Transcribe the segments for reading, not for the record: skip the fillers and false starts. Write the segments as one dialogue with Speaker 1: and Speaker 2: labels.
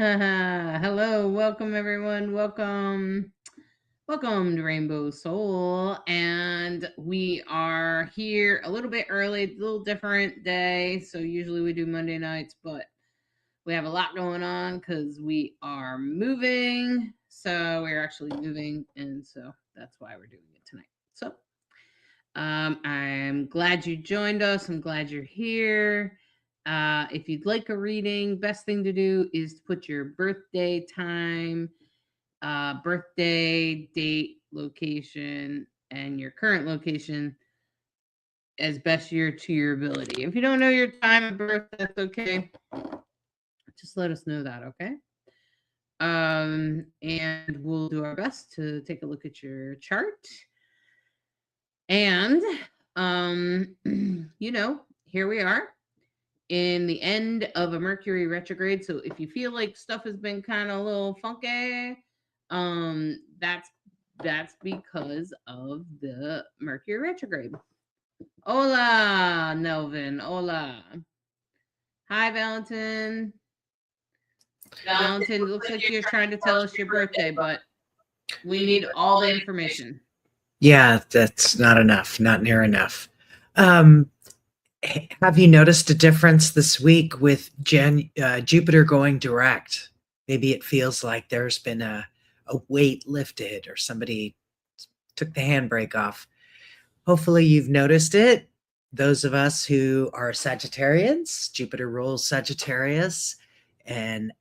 Speaker 1: Hello, welcome everyone. Welcome to Rainbow Soul. And we are here a little bit early, a little different day. So usually we do Monday nights, but we have a lot going on because we are moving. So we're actually moving, and so that's why we're doing it tonight. So I'm glad you joined us. I'm glad you're here. If you'd like a reading, best thing to do is to put your birthday time, birthday, date, location, and your current location as best to your ability. If you don't know your time of birth, that's okay. Just let us know that, okay? And we'll do our best to take a look at your chart. And here we are in the end of a Mercury retrograde. So if you feel like stuff has been kind of a little funky, that's because of the Mercury retrograde. Hola, Nelvin. Hola. Hi, Valentin. Valentin, it looks like you're trying to tell us your birthday, but we need all the information.
Speaker 2: Yeah, that's not enough, not near enough. Um, have you noticed a difference this week with Jupiter going direct? Maybe it feels like there's been a weight lifted or somebody took the handbrake off. Hopefully, you've noticed it. Those of us who are Sagittarians, Jupiter rules Sagittarius. And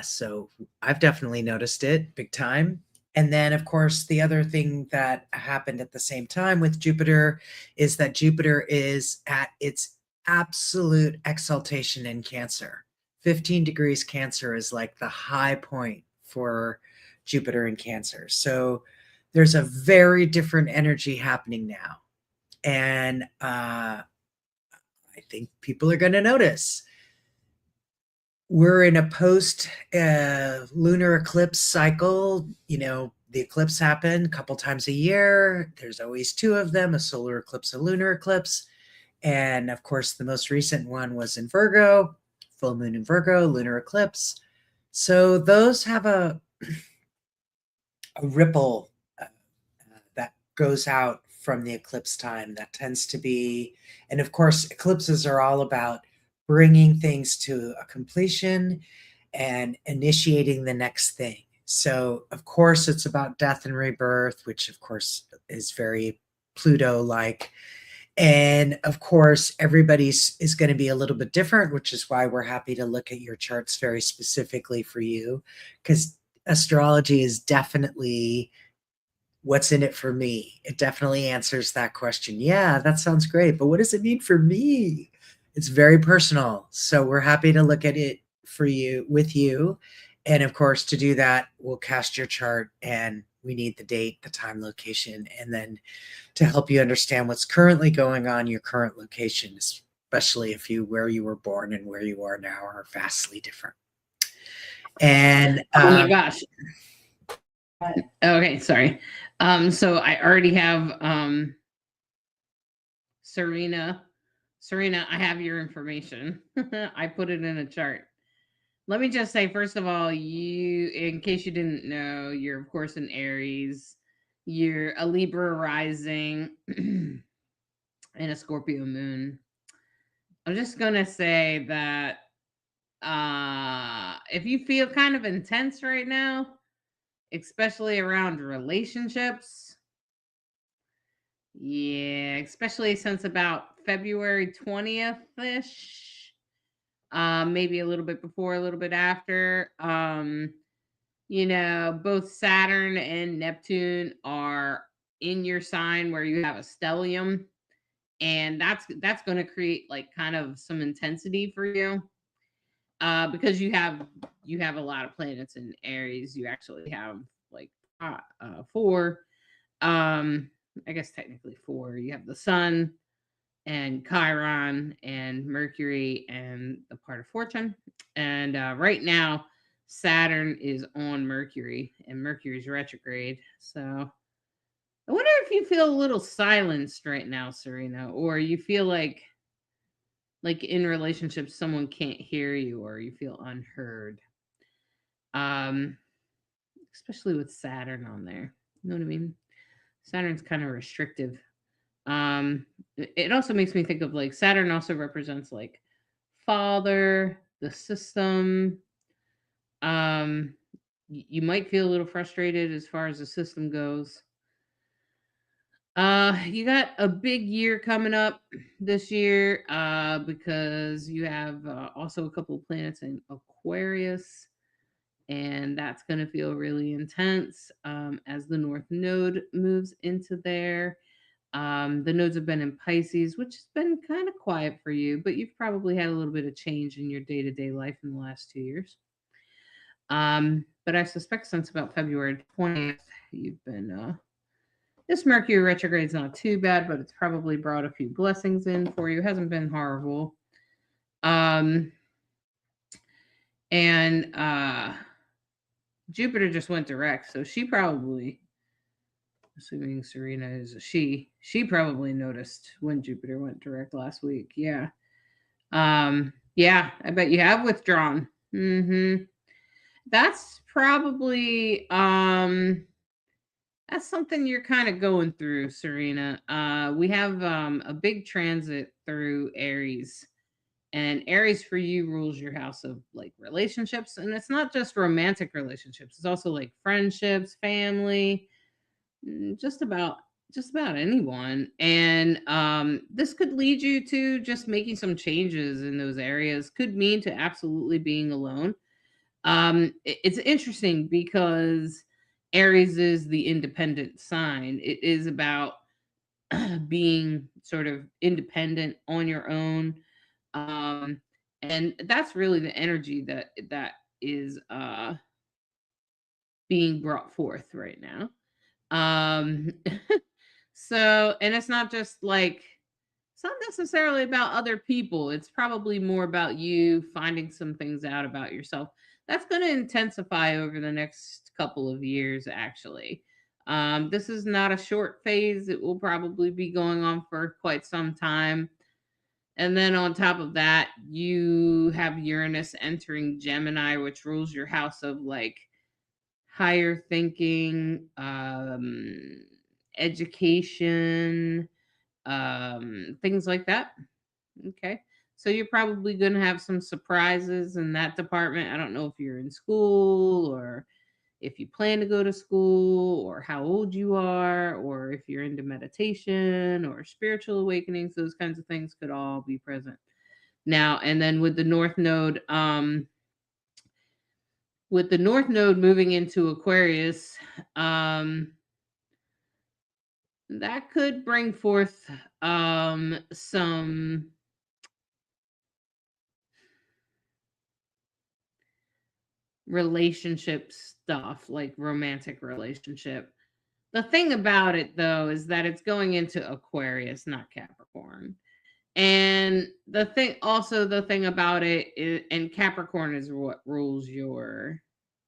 Speaker 2: so I've definitely noticed it big time. And then, of course, the other thing that happened at the same time with Jupiter is that Jupiter is at its absolute exaltation in Cancer. 15 degrees Cancer is like the high point for Jupiter in Cancer. So there's a very different energy happening now. And I think people are going to notice. We're in a post lunar eclipse cycle. The eclipse happen a couple times a year. There's always two of them, a solar eclipse, a lunar eclipse. And of course, the most recent one was in Virgo, full moon in Virgo, lunar eclipse. So those have a ripple that goes out from the eclipse time. That tends to be, and of course, eclipses are all about bringing things to a completion and initiating the next thing. So, of course, it's about death and rebirth, which, of course, is very Pluto like. And of course, everybody's is going to be a little bit different, which is why we're happy to look at your charts very specifically for you, because astrology is definitely what's in it for me. It definitely answers that question. Yeah, that sounds great, but what does it mean for me? It's very personal. So we're happy to look at it for you, with you. And of course, to do that, we'll cast your chart and we need the date, the time, location, and then to help you understand what's currently going on your current location, especially if where you were born and where you are now are vastly different. And
Speaker 1: oh my gosh. Okay, sorry. So I already have Serena. Serena, I have your information. I put it in a chart. Let me just say, first of all, in case you didn't know, you're of course an Aries. You're a Libra rising and a Scorpio moon. I'm just gonna say that if you feel kind of intense right now, especially around relationships, yeah, especially since about February 20th ish, maybe a little bit before, a little bit after. Both Saturn and Neptune are in your sign where you have a stellium, and that's going to create like kind of some intensity for you. Because you have a lot of planets in Aries. You actually have like four. I guess technically four. You have the Sun and Chiron and Mercury and the part of Fortune. And right now, Saturn is on Mercury and Mercury's retrograde. So I wonder if you feel a little silenced right now, Serena, or you feel like in relationships someone can't hear you or you feel unheard. Um, especially with Saturn on there. You know what I mean? Saturn's kind of restrictive. It also makes me think of like Saturn also represents like father, the system. Um, you might feel a little frustrated as far as the system goes. You got a big year coming up this year because you have also a couple of planets in Aquarius, and that's going to feel really intense as the North Node moves into there. The nodes have been in Pisces, which has been kind of quiet for you, but you've probably had a little bit of change in your day to day life in the last 2 years. But I suspect since about February 20th, you've been this Mercury retrograde is not too bad, but it's probably brought a few blessings in for you. It hasn't been horrible. Um, and Jupiter just went direct, so she probably, assuming Serena is a she probably noticed when Jupiter went direct last week. Yeah. Yeah, I bet you have withdrawn. Mhm. That's probably that's something you're kind of going through, Serena. We have a big transit through Aries, and Aries for you rules your house of like relationships, and it's not just romantic relationships. It's also like friendships, family, just about anyone. And this could lead you to just making some changes in those areas. Could mean to absolutely being alone. It's interesting because Aries is the independent sign. It is about being sort of independent on your own. Um, and that's really the energy that is being brought forth right now. Um, so, and it's not just like, it's not necessarily about other people. It's probably more about you finding some things out about yourself. That's going to intensify over the next couple of years, actually. This is not a short phase. It will probably be going on for quite some time. And then on top of that, you have Uranus entering Gemini, which rules your house of like higher thinking, education, things like that. Okay. So you're probably going to have some surprises in that department. I don't know if you're in school or if you plan to go to school or how old you are or if you're into meditation or spiritual awakenings. Those kinds of things could all be present now. And then with the North Node moving into Aquarius, um, that could bring forth some relationship stuff, like romantic relationship. The thing about it though is that it's going into Aquarius, not Capricorn. And the thing about it is, and Capricorn is what rules your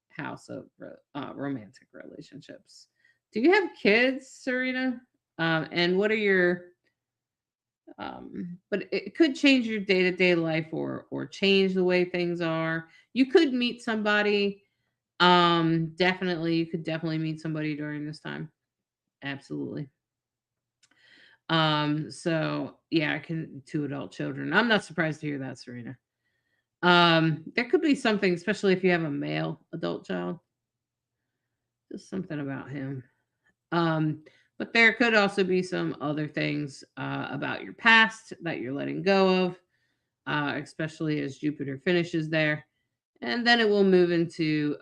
Speaker 1: house of romantic relationships. Do you have kids, Serena? And what are your but it could change your day-to-day life or change the way things are. You could meet somebody. Definitely you could definitely meet somebody during this time. Absolutely. So yeah, I can two adult children. I'm not surprised to hear that, Serena. There could be something, especially if you have a male adult child, just something about him. Um, but there could also be some other things about your past that you're letting go of, especially as Jupiter finishes there. And then it will move into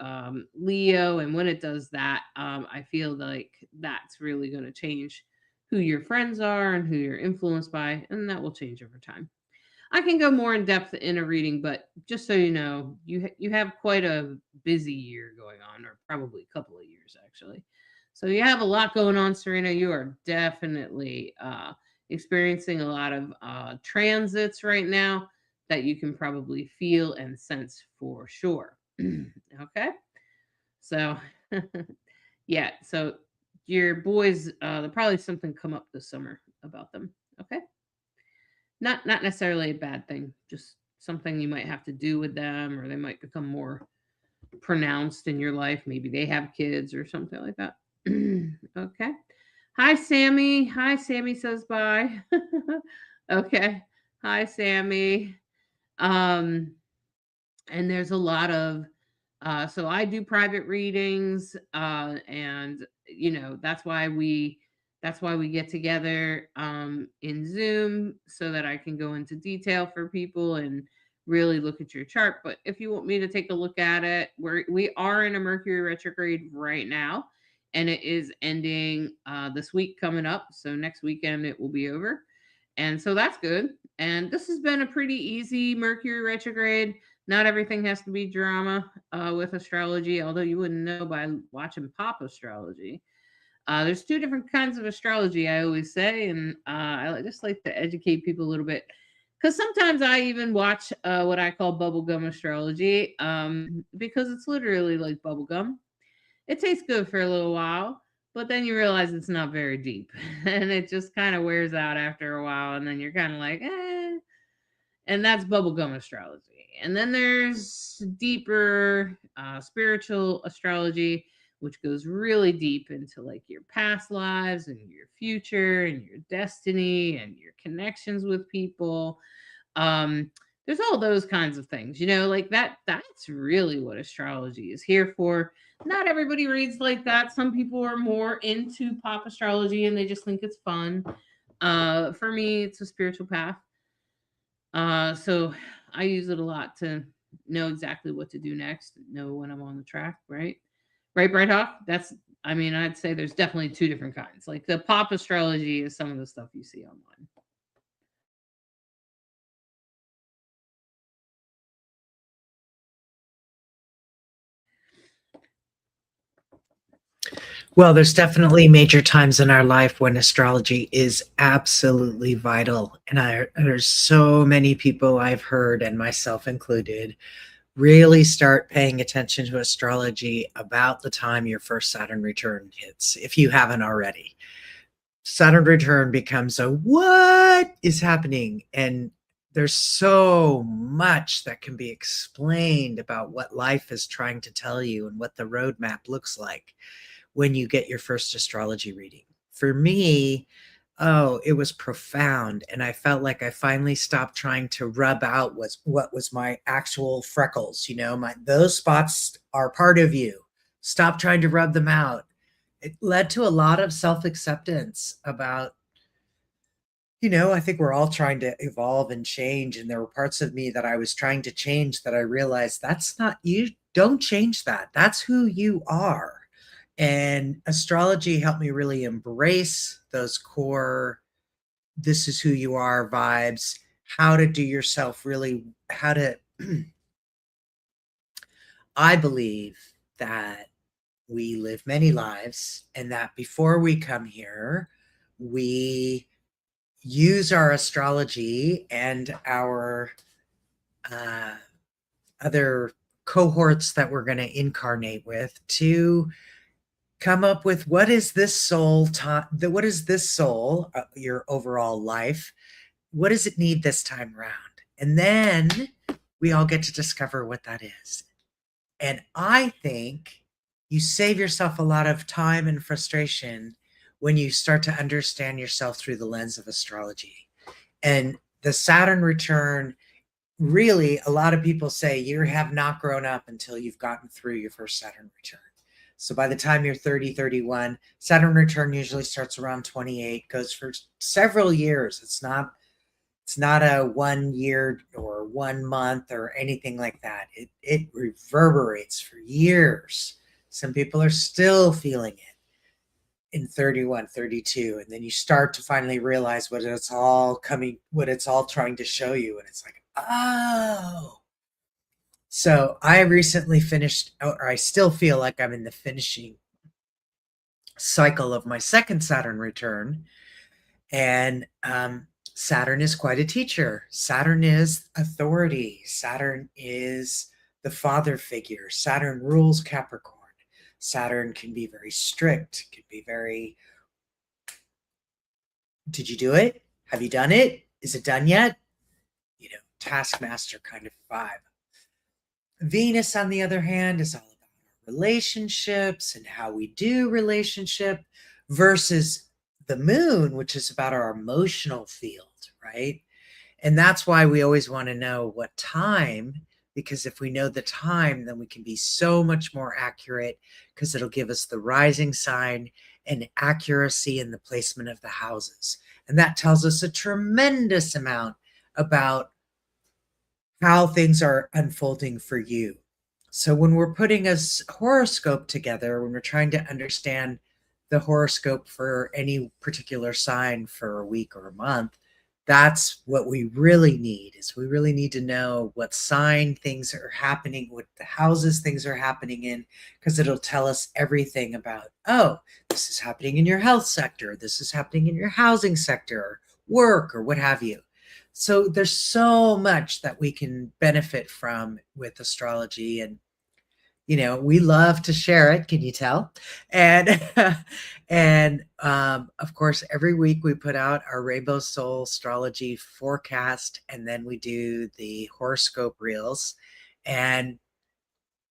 Speaker 1: Leo. And when it does that, I feel like that's really going to change who your friends are and who you're influenced by. And that will change over time. I can go more in depth in a reading, but just so you know, you have quite a busy year going on, or probably a couple of years actually. So you have a lot going on, Serena. You are definitely experiencing a lot of transits right now that you can probably feel and sense for sure. Okay, so yeah, so your boys, there'll probably something come up this summer about them. Okay. Not necessarily a bad thing, just something you might have to do with them, or they might become more pronounced in your life. Maybe they have kids or something like that. Okay. Hi, Sammy. Hi, Sammy says bye. Okay. Hi, Sammy. Um, and there's a lot of so I do private readings, and that's why we get together in Zoom, so that I can go into detail for people and really look at your chart. But if you want me to take a look at it, we are in a Mercury retrograde right now, and it is ending this week coming up. So next weekend it will be over, and so that's good. And this has been a pretty easy Mercury retrograde. Not everything has to be drama with astrology, although you wouldn't know by watching pop astrology. There's two different kinds of astrology, I always say, and just like to educate people a little bit. Because sometimes I even watch what I call bubblegum astrology, because it's literally like bubblegum. It tastes good for a little while, but then you realize it's not very deep, and it just kind of wears out after a while, and then you're kind of like, eh. And that's bubblegum astrology. And then there's deeper spiritual astrology, which goes really deep into like your past lives and your future and your destiny and your connections with people. Um, there's all those kinds of things, like that's really what astrology is here for. Not everybody reads like that. Some people are more into pop astrology and they just think it's fun. For me, it's a spiritual path. So I use it a lot to know exactly what to do next, know when I'm on the track, right? Right, Bright Hawk? I'd say there's definitely two different kinds. Like the pop astrology is some of the stuff you see online.
Speaker 2: Well, there's definitely major times in our life when astrology is absolutely vital. And there's so many people I've heard, and myself included, really start paying attention to astrology about the time your first Saturn return hits, if you haven't already. Saturn return becomes a what is happening? And there's so much that can be explained about what life is trying to tell you and what the roadmap looks like when you get your first astrology reading. For me, oh, it was profound. And I felt like I finally stopped trying to rub out what was my actual freckles. Those spots are part of you. Stop trying to rub them out. It led to a lot of self-acceptance about, I think we're all trying to evolve and change. And there were parts of me that I was trying to change that I realized that's not you. Don't change that. That's who you are. And astrology helped me really embrace those core, this is who you are vibes, how to do yourself really, how to, I believe that we live many lives and that before we come here, we use our astrology and our other cohorts that we're going to incarnate with to come up with what is this soul what is this soul, your overall life, what does it need this time around, and then we all get to discover what that is. And I think you save yourself a lot of time and frustration when you start to understand yourself through the lens of astrology. And the Saturn return, really, a lot of people say you have not grown up until you've gotten through your first Saturn return. So by the time you're 30, 31, Saturn return usually starts around 28, goes for several years. It's not a 1 year or 1 month or anything like that. It reverberates for years. Some people are still feeling it in 31, 32. And then you start to finally realize what it's all trying to show you. And it's like, oh. So I recently finished, or I still feel like I'm in the finishing cycle of my second Saturn return. And Saturn is quite a teacher. Saturn is authority. Saturn is the father figure. Saturn rules Capricorn. Saturn can be very strict, can be very, did you do it? Have you done it? Is it done yet? Taskmaster kind of vibe. Venus, on the other hand, is all about our relationships and how we do relationship versus the moon, which is about our emotional field, right? And that's why we always want to know what time, because if we know the time, then we can be so much more accurate because it'll give us the rising sign and accuracy in the placement of the houses. And that tells us a tremendous amount about how things are unfolding for you. So when we're putting a horoscope together, when we're trying to understand the horoscope for any particular sign for a week or a month, that's what we really need. Is we really need to know what sign things are happening, what the houses things are happening in, because it'll tell us everything about, oh, this is happening in your health sector, this is happening in your housing sector, or work, or what have you. So there's so much that we can benefit from with astrology, and we love to share it, can you tell? And of course, every week we put out our Rainbow Soul astrology forecast, and then we do the horoscope reels. And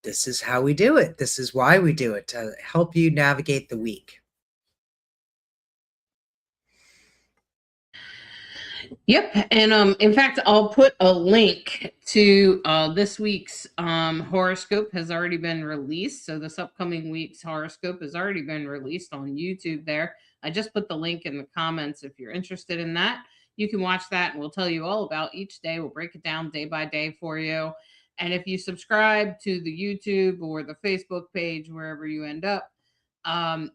Speaker 2: this is how we do it. This is why we do it, to help you navigate the week.
Speaker 1: Yep. And in fact, I'll put a link to this week's horoscope has already been released. So this upcoming week's horoscope has already been released on YouTube there. I just put the link in the comments if you're interested in that. You can watch that and we'll tell you all about each day. We'll break it down day by day for you. And if you subscribe to the YouTube or the Facebook page, wherever you end up,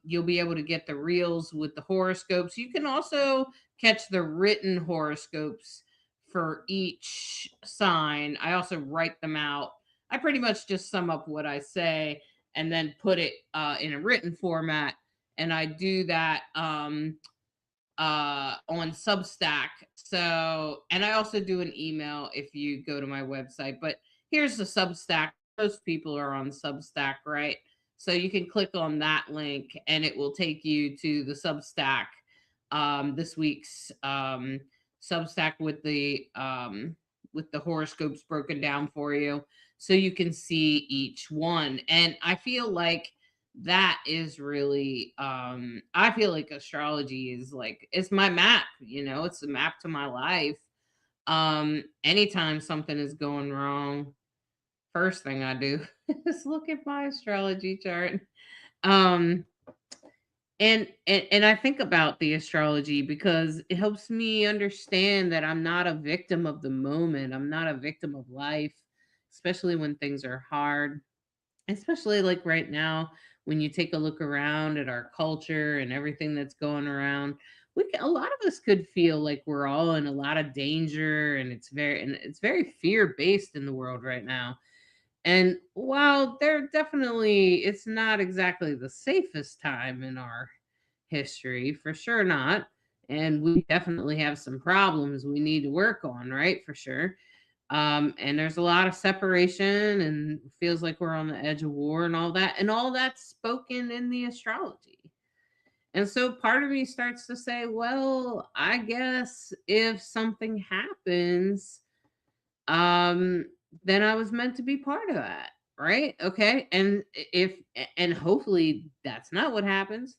Speaker 1: you'll be able to get the reels with the horoscopes. You can also catch the written horoscopes for each sign. I also write them out. I pretty much just sum up what I say and then put it in a written format. And I do that on Substack. So, and I also do an email if you go to my website. But here's the Substack. Most people are on Substack, right? So you can click on that link and it will take you to the Substack, this week's Substack with the horoscopes broken down for you, so you can see each one. And I feel like that is really I feel like astrology is like it's my map, it's a map to my life. Anytime something is going wrong, first thing I do is look at my astrology chart. um and I think about the astrology because it helps me understand that I'm not a victim of the moment. I'm not a victim of life, especially when things are hard. Especially like right now, when you take a look around at our culture and everything that's going around, a lot of us could feel like we're all in a lot of danger, and it's very fear based in the world right now. And while it's not exactly the safest time in our history, for sure not. And we definitely have some problems we need to work on, right? For sure. And there's a lot of separation and feels like we're on the edge of war and all that. And all that's spoken in the astrology. And so part of me starts to say, well, I guess if something happens, um, then I was meant to be part of that. Right. Okay. And hopefully that's not what happens.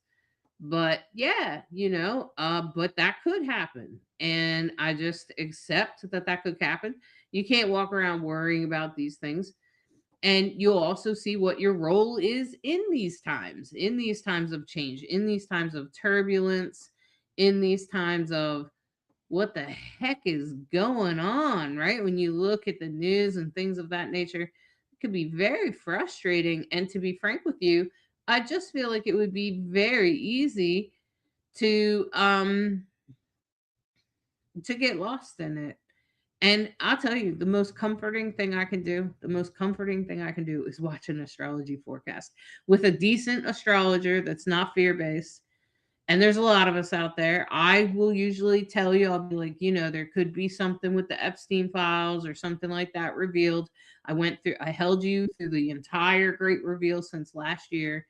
Speaker 1: But yeah, but that could happen. And I just accept that that could happen. You can't walk around worrying about these things. And you'll also see what your role is in these times of change, in these times of turbulence, in these times of what the heck is going on, right? When you look at the news and things of that nature, it could be very frustrating. And to be frank with you, I just feel like it would be very easy to um to get lost in it. And I'll tell you, the most comforting thing I can do is watch an astrology forecast with a decent astrologer that's not fear based. And there's a lot of us out there. I will usually tell you, I'll be like, there could be something with the Epstein files or something like that revealed. I held you through the entire great reveal since last year.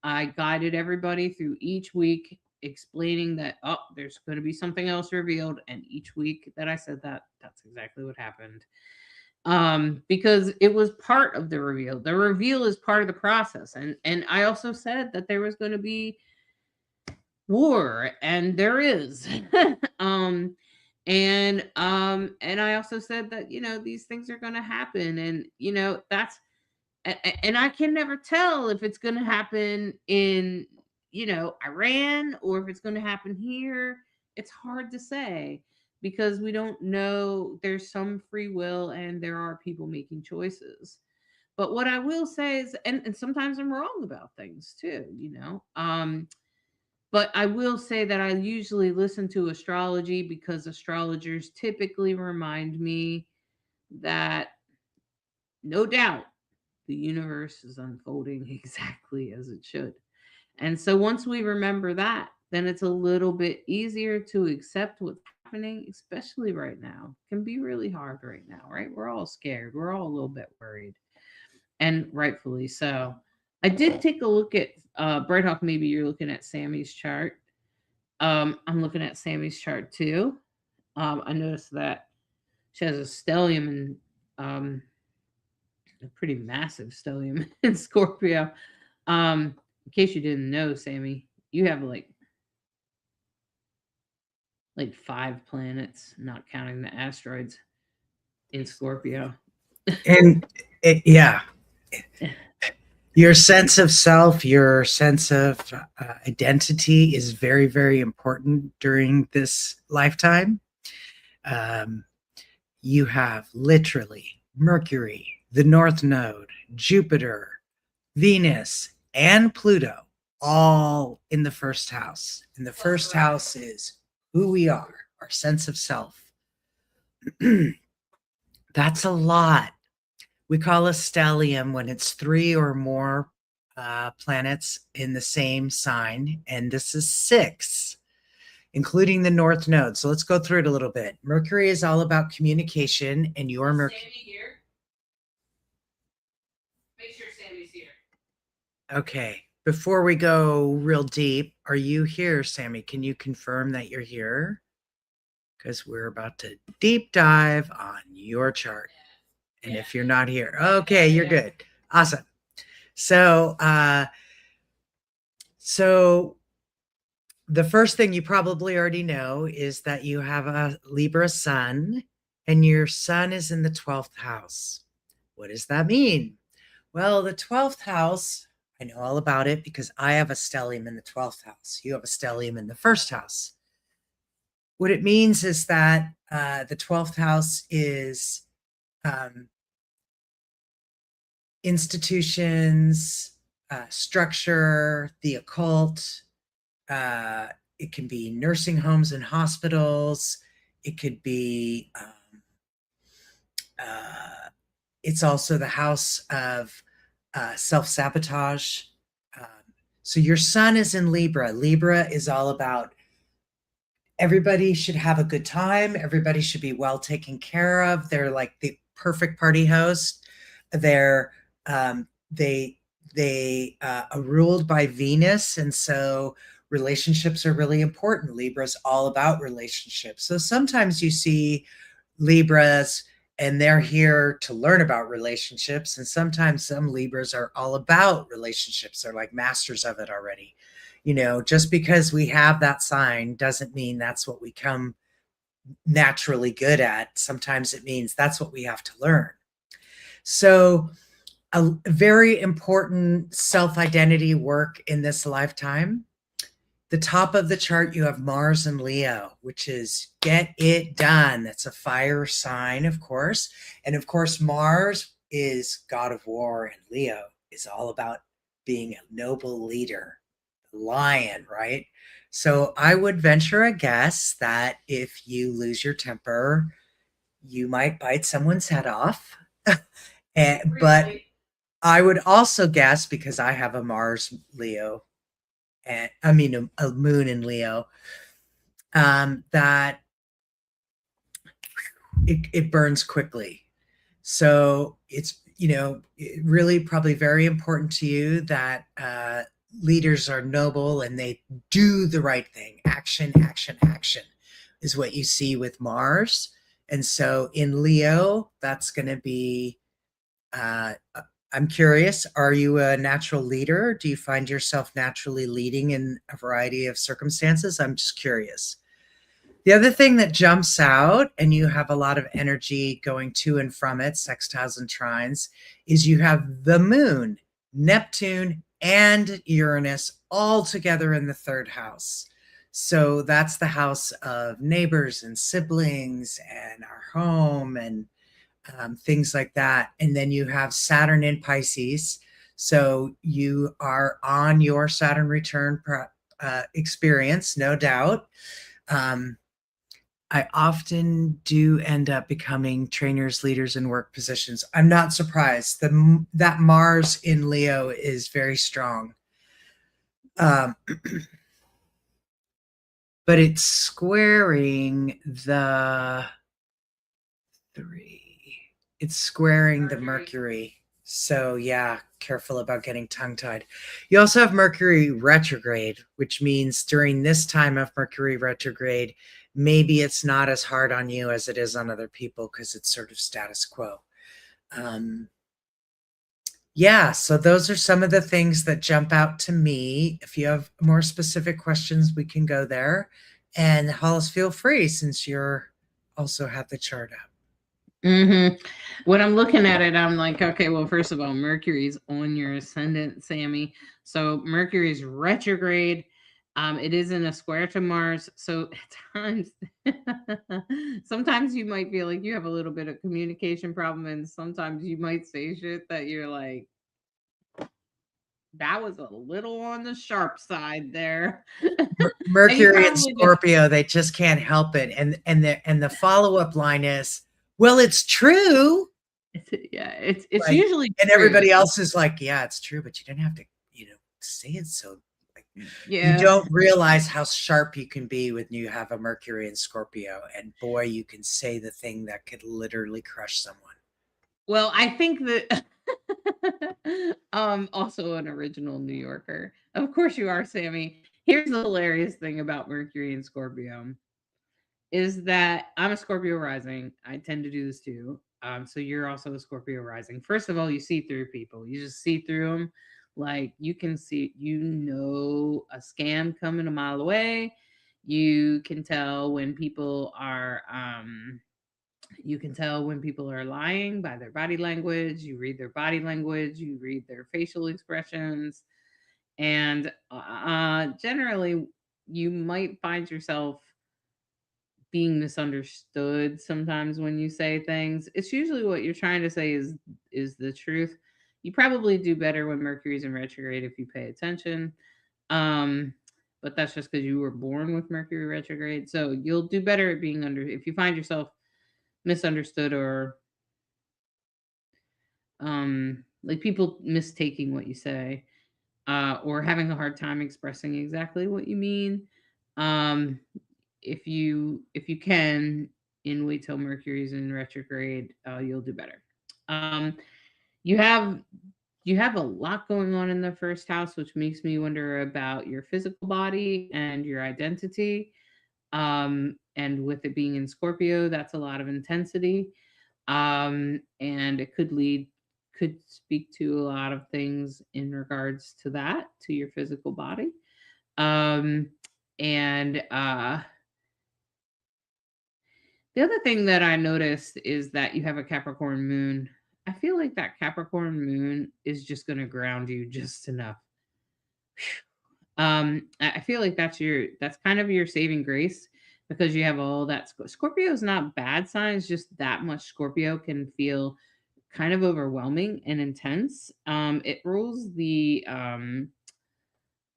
Speaker 1: I guided everybody through each week, explaining that, oh, there's going to be something else revealed. And each week that I said that, that's exactly what happened. because it was part of the reveal. The reveal is part of the process. And I also said that there was going to be war, and there is. um and I also said that, these things are going to happen, and that's and I can never tell if it's going to happen in, Iran, or if it's going to happen here. It's hard to say because we don't know. There's some free will and there are people making choices. But what I will say is, and sometimes I'm wrong about things too, but I will say that I usually listen to astrology because astrologers typically remind me that, no doubt, the universe is unfolding exactly as it should. And so once we remember that, then it's a little bit easier to accept what's happening, especially right now. It can be really hard right now, right? We're all scared. We're all a little bit worried, and rightfully so. I did take a look at Bright Hawk. Maybe you're looking at Sammy's chart. I'm looking at Sammy's chart too. I noticed that she has a stellium and a pretty massive stellium in Scorpio. In case you didn't know, Sammy, you have like 5 planets, not counting the asteroids, in Scorpio.
Speaker 2: And yeah, your sense of self, your sense of identity is very, very important during this lifetime. Um, you have literally Mercury, the North Node, Jupiter, Venus, and Pluto all in the first house. And the first house is who we are, our sense of self. That's a lot. We call a stellium when it's 3 or more planets in the same sign, and this is 6, including the North Node. So let's go through it a little bit. Mercury is all about communication, and your Mercury.
Speaker 1: Sammy here. Make sure Sammy's here.
Speaker 2: Okay. Before we go real deep, are you here, Sammy? Can you confirm that you're here? Because we're about to deep dive on your chart. And if you're not here, okay, you're good. Awesome. So, the first thing you probably already know is that you have a Libra sun, and your sun is in the 12th house. What does that mean? Well, the 12th house, I know all about it because I have a stellium in the 12th house. You have a stellium in the first house. What it means is that the 12th house is institutions, structure, the occult. It can be nursing homes and hospitals. It could be, it's also the house of self-sabotage. So your sun is in Libra. Libra is all about everybody should have a good time. Everybody should be well taken care of. They're like the perfect party host. They're they are ruled by Venus, and so relationships are really important. Libra's all about relationships. So sometimes you see Libras and they're here to learn about relationships, and sometimes some Libras are all about relationships. They're like masters of it already. Just because we have that sign doesn't mean that's what we come naturally good at. Sometimes it means that's what we have to learn. So a very important self-identity work in this lifetime. The top of the chart, you have Mars and Leo, which is get it done. That's a fire sign, of course. And of course, Mars is god of war, and Leo is all about being a noble leader, lion, right? So I would venture a guess that if you lose your temper, you might bite someone's head off. But I would also guess, because I have a Mars Leo, and I mean a moon in Leo, that it burns quickly. So it's really probably very important to you that leaders are noble and they do the right thing. Action, action, action is what you see with Mars. And so in Leo, that's going to be, uh, I'm curious, are you a natural leader? Do you find yourself naturally leading in a variety of circumstances? I'm just curious. The other thing that jumps out, and you have a lot of energy going to and from it, sextiles and trines, is you have the moon, Neptune, and Uranus all together in the third house. So that's the house of neighbors and siblings and our home and things like that. And then you have Saturn in Pisces. So you are on your Saturn return experience, no doubt. Um, I often do end up becoming trainers, leaders in work positions. I'm not surprised. That Mars in Leo is very strong. Um, but it's squaring the three. It's squaring the Mercury. So yeah, careful about getting tongue-tied. You also have Mercury retrograde, which means during this time of Mercury retrograde, maybe it's not as hard on you as it is on other people because it's sort of status quo. Yeah, so those are some of the things that jump out to me. If you have more specific questions, we can go there. And Hollis, feel free since you're also have the chart up.
Speaker 1: When I'm looking at it, I'm like, okay, well, first of all, Mercury's on your ascendant, Sammy. So Mercury's retrograde. It is in a square to Mars. So at times, sometimes you might feel like you have a little bit of communication problem, and sometimes you might say shit that you're like, that was a little on the sharp side there. And you
Speaker 2: Mercury and
Speaker 1: probably just
Speaker 2: Scorpio, they just can't help it. And the follow-up line is, well, it's true.
Speaker 1: yeah, it's
Speaker 2: Like,
Speaker 1: usually
Speaker 2: and
Speaker 1: true.
Speaker 2: everybody else is like, yeah, it's true, but you didn't have to, say it so like you
Speaker 1: Yeah.
Speaker 2: don't realize how sharp you can be when you have a Mercury and Scorpio. And boy, you can say the thing that could literally crush someone.
Speaker 1: Well, I think that also an original New Yorker. Of course you are, Sammy. Here's the hilarious thing about Mercury and Scorpio is that I'm a Scorpio rising. I tend to do this too. So you're also a Scorpio rising. First of all, you see through people. You just see through them. Like you can see, a scam coming a mile away. You can tell when people are you can tell when people are lying by their body language. You read their body language, you read their facial expressions, and generally, you might find yourself being misunderstood sometimes when you say things. It's usually what you're trying to say is the truth. You probably do better when Mercury's in retrograde if you pay attention. Um, but that's just because you were born with Mercury retrograde. So you'll do better at being under if you find yourself misunderstood or like people mistaking what you say, or having a hard time expressing exactly what you mean. um if you can in wait till Mercury's in retrograde, you'll do better. um you have you have a lot going on in the first house, which makes me wonder about your physical body and your identity. And with it being in Scorpio, that's a lot of intensity. And it could speak to a lot of things in regards to that, to your physical body. um and The other thing that I noticed is that you have a Capricorn moon. I feel like that Capricorn moon is just going to ground you just enough. I feel like that's kind of your saving grace, because you have all that. Scorpio is not bad signs, just that much Scorpio can feel kind of overwhelming and intense. It rules the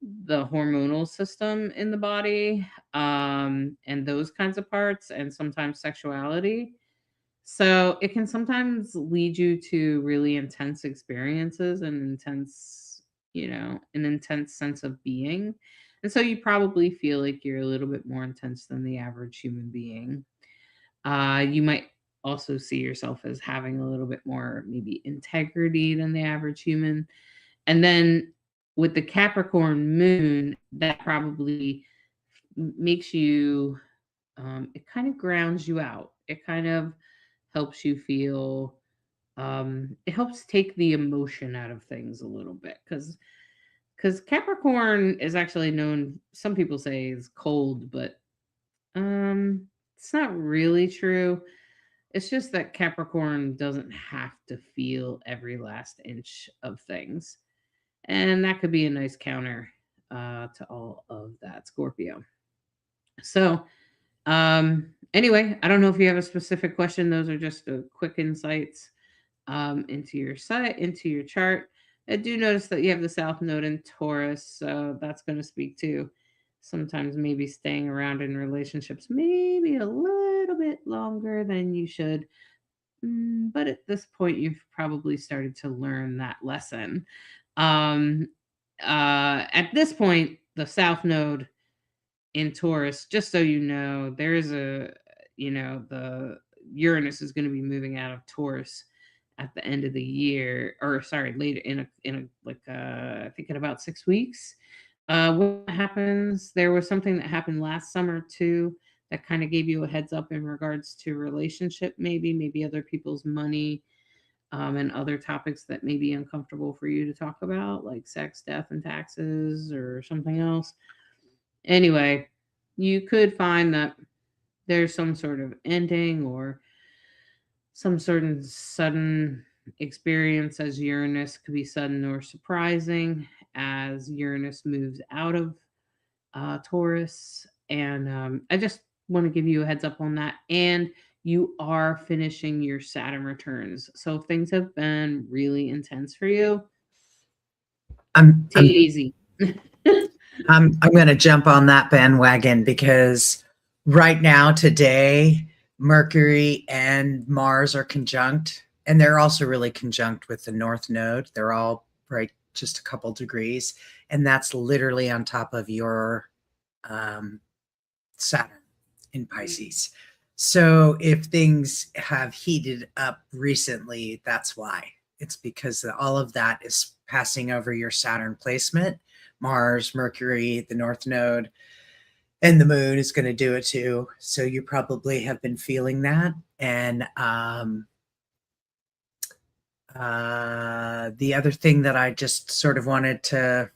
Speaker 1: hormonal system in the body, and those kinds of parts, and sometimes sexuality. So it can sometimes lead you to really intense experiences and an intense sense of being. And so you probably feel like you're a little bit more intense than the average human being. You might also see yourself as having a little bit more maybe integrity than the average human. And then with the Capricorn moon, that probably makes you, it kind of grounds you out. It kind of helps you feel, it helps take the emotion out of things a little bit, because Capricorn is actually known, some people say is cold, but it's not really true. It's just that Capricorn doesn't have to feel every last inch of things. And that could be a nice counter to all of that, Scorpio. So, anyway, I don't know if you have a specific question. Those are just quick insights into your site, into your chart. I do notice that you have the South Node in Taurus, so that's going to speak to sometimes maybe staying around in relationships maybe a little bit longer than you should. But at this point, you've probably started to learn that lesson. Um, at this point, the South Node in Taurus, just so you know, there is the Uranus is going to be moving out of Taurus at the end of the year, or sorry, later I think in about 6 weeks. What happens? There was something that happened last summer too that kind of gave you a heads up in regards to relationship, maybe other people's money, and other topics that may be uncomfortable for you to talk about, like sex, death, and taxes, or something else. Anyway, you could find that there's some sort of ending or some sort of sudden experience, as Uranus could be sudden or surprising as Uranus moves out of Taurus. And I just want to give you a heads up on that. And you are finishing your Saturn returns. So if things have been really intense for you,
Speaker 2: I'm
Speaker 1: take
Speaker 2: I'm
Speaker 1: it easy.
Speaker 2: I'm going to jump on that bandwagon because right now, today, Mercury and Mars are conjunct, and they're also really conjunct with the North Node. They're all right, just a couple degrees, and that's literally on top of your Saturn in Pisces. So if things have heated up recently, that's why. It's because all of that is passing over your Saturn placement. Mars, Mercury, the North Node, and the moon is going to do it too. So you probably have been feeling that. And the other thing that I just sort of wanted to,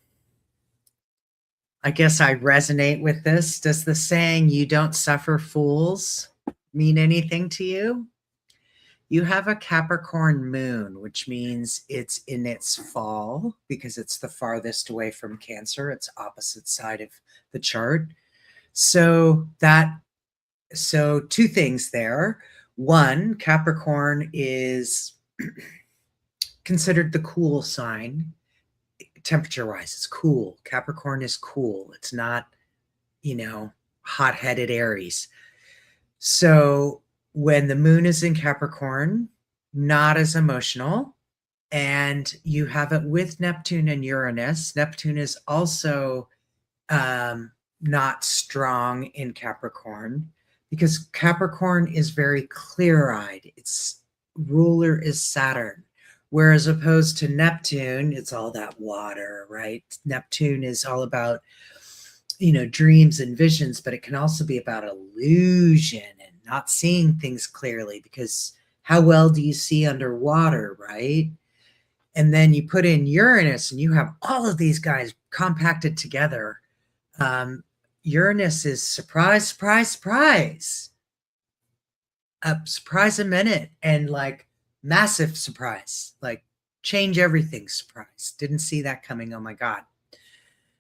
Speaker 2: I guess I resonate with this. Does the saying, "you don't suffer fools," mean anything to you? You have a Capricorn moon, which means it's in its fall because it's the farthest away from Cancer. It's opposite side of the chart. So two things there. One, Capricorn is considered the cool sign. Temperature-wise, it's cool. Capricorn is cool. It's not, hot-headed Aries. So when the moon is in Capricorn, not as emotional, and you have it with Neptune and Uranus. Neptune is also not strong in Capricorn because Capricorn is very clear-eyed. Its ruler is Saturn, whereas opposed to Neptune, it's all that water, right? Neptune is all about dreams and visions, but it can also be about illusion and not seeing things clearly, because how well do you see underwater, right? And then you put in Uranus and you have all of these guys compacted together. Uranus is surprise, surprise, surprise. Surprise a minute, and like massive surprise, like change everything surprise. Didn't see that coming. Oh my God.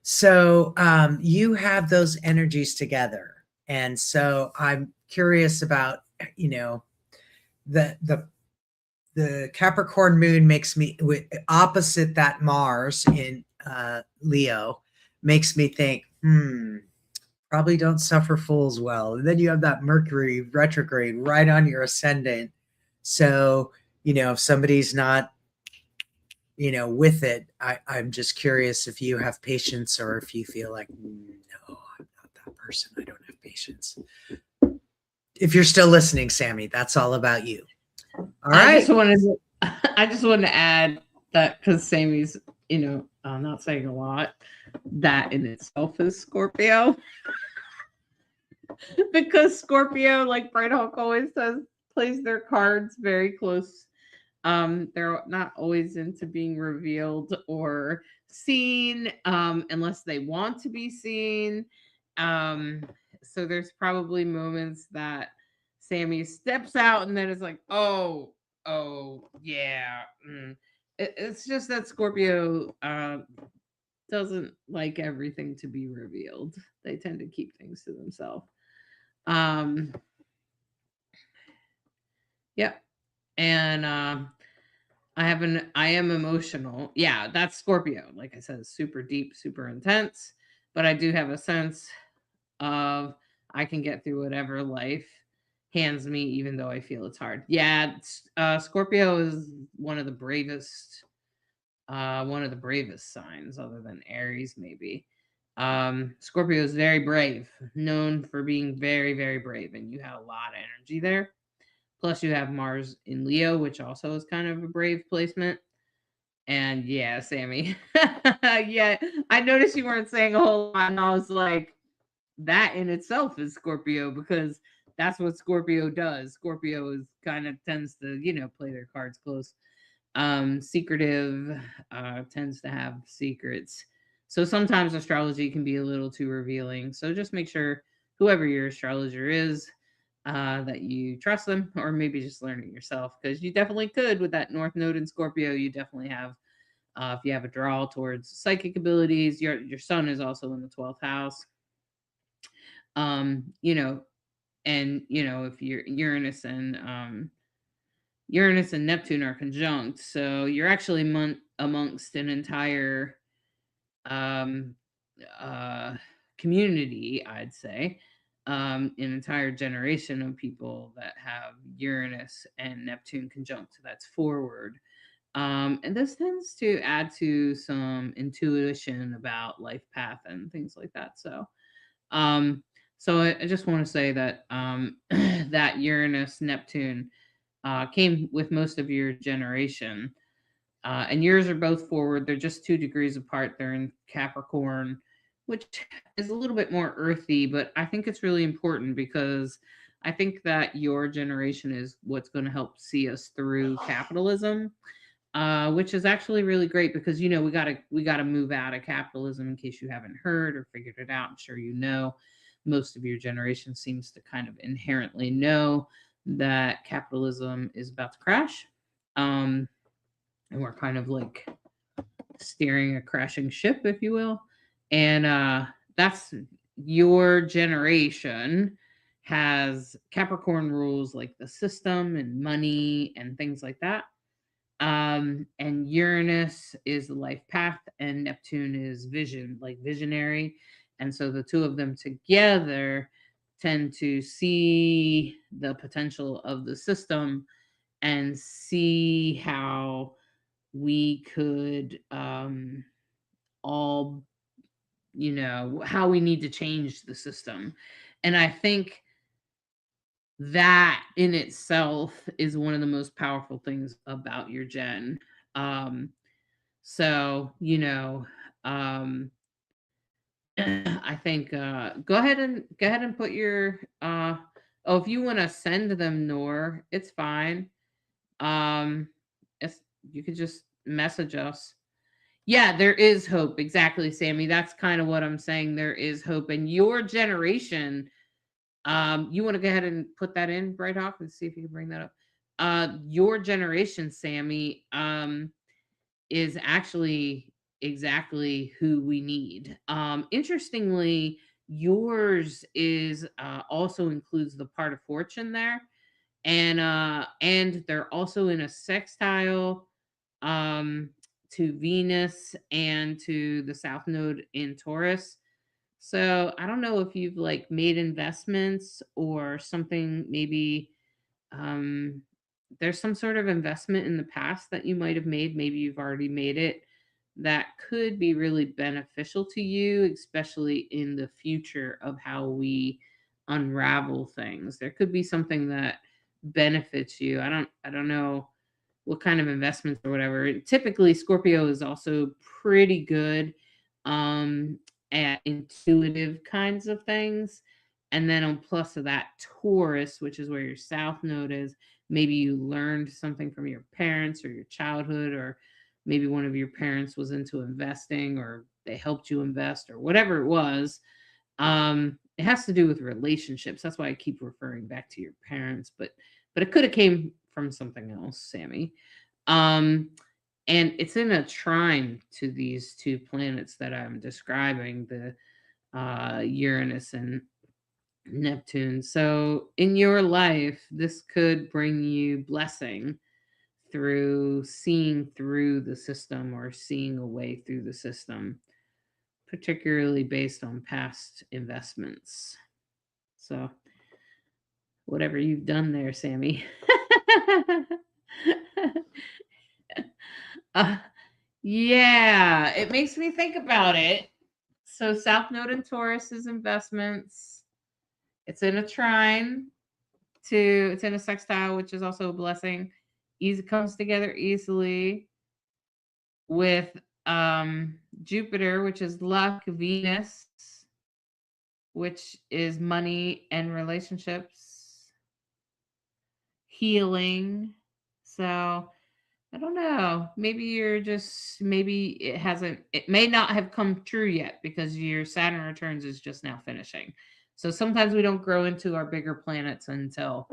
Speaker 2: So you have those energies together. And so I'm curious about, the Capricorn moon makes me, opposite that Mars in Leo, makes me think, probably don't suffer fools well. And then you have that Mercury retrograde right on your ascendant. So, if somebody's not, with it, I'm just curious if you have patience or if you feel like, no, I'm not that person. I don't have patience. If you're still listening, Sammy, that's all about you. All right.
Speaker 1: I just wanted to add that because Sammy's, not saying a lot, that in itself is Scorpio. Because Scorpio, like Bright Hawk always says, plays their cards very close. They're not always into being revealed or seen, unless they want to be seen. Um, so there's probably moments that Sammy steps out and then it's like, oh, yeah. It's just that Scorpio doesn't like everything to be revealed. They tend to keep things to themselves. Um, yeah. And I am emotional. Yeah, that's Scorpio. Like I said, super deep, super intense. But I do have a sense of I can get through whatever life hands me, even though I feel it's hard. Yeah, Scorpio is one of the bravest signs, other than Aries, maybe. Scorpio is very brave, known for being very, very brave, and you have a lot of energy there. Plus, you have Mars in Leo, which also is kind of a brave placement. And yeah, Sammy. Yeah, I noticed you weren't saying a whole lot, and I was like, that in itself is Scorpio because that's what Scorpio does. Scorpio is kind of tends to, play their cards close. Secretive, tends to have secrets. So sometimes astrology can be a little too revealing. So just make sure whoever your astrologer is, that you trust them, or maybe just learn it yourself because you definitely could with that North Node in Scorpio. You definitely have, if you have a draw towards psychic abilities. Your sun is also in the 12th house. Um, you know, and if Uranus and Neptune are conjunct, so you're actually amongst an entire um, uh, community, I'd say, an entire generation of people that have Uranus and Neptune conjunct. So that's forward. And this tends to add to some intuition about life path and things like that. Um, so I just want to say that that Uranus Neptune came with most of your generation. And yours are both forward. They're just 2 degrees apart. They're in Capricorn, which is a little bit more earthy, but I think it's really important because I think that your generation is what's going to help see us through capitalism, which is actually really great because we gotta move out of capitalism. In case you haven't heard or figured it out, I'm sure most of your generation seems to kind of inherently know that capitalism is about to crash. Um, and we're kind of like steering a crashing ship, if you will. And that's your generation has Capricorn rules like the system and money and things like that. And Uranus is the life path, and Neptune is vision, like visionary. And so the two of them together tend to see the potential of the system and see how we could all, how we need to change the system. And I think that in itself is one of the most powerful things about your gen. Um, so, um, I think go ahead and put your oh, if you want to send them Nor, it's fine. Um, it's, you could just message us. Yeah, there is hope. Exactly, Sammy. That's kind of what I'm saying. There is hope. And your generation, you want to go ahead and put that in, Bright Hawk, and see if you can bring that up. Your generation, Sammy, is actually exactly who we need. Interestingly, yours is also includes the part of fortune there, and they're also in a sextile um to Venus and to the South Node in Taurus. So I don't know if you've like made investments or something, maybe um there's some sort of investment in the past that you might have made, maybe you've already made it, that could be really beneficial to you, especially in the future of how we unravel things. There could be something that benefits you. I don't know what kind of investments or whatever. Typically, Scorpio is also pretty good um, at intuitive kinds of things. And then on plus of that, Taurus, which is where your south node is, maybe you learned something from your parents or your childhood, or maybe one of your parents was into investing or they helped you invest or whatever it was. It has to do with relationships. That's why I keep referring back to your parents, but it could have came from something else, Sammy. Um, and it's in a trine to these two planets that I'm describing, the Uranus and Neptune. So in your life, this could bring you blessing through seeing through the system or seeing a way through the system, particularly based on past investments. So whatever you've done there, Sammy. uh, yeah, it makes me think about it. So South Node in Taurus is investments. It's in a trine to it's in a sextile, which is also a blessing. Easy comes together easily with Jupiter, which is luck, Venus, which is money and relationships, healing. So I don't know. Maybe you're just maybe it may not have come true yet because your Saturn returns is just now finishing. So sometimes we don't grow into our bigger planets until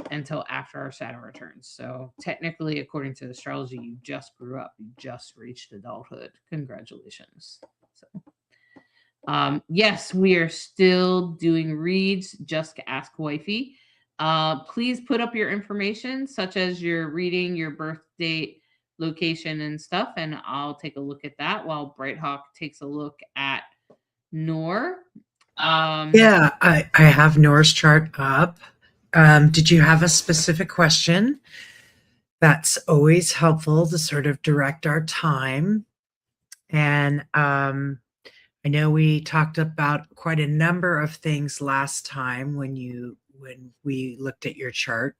Speaker 1: after our Saturn returns. So technically, according to astrology, you just grew up. You just reached adulthood. Congratulations. So yes, we are still doing reads. Just Ask Wifey. Please put up your information, such as your reading, your birth date, location, and stuff, and I'll take a look at that while Brighthawk takes a look at Nor.
Speaker 2: Yeah, I have Nora's chart up. Did you have a specific question? That's always helpful to sort of direct our time. And I know we talked about quite a number of things last time when we looked at your chart.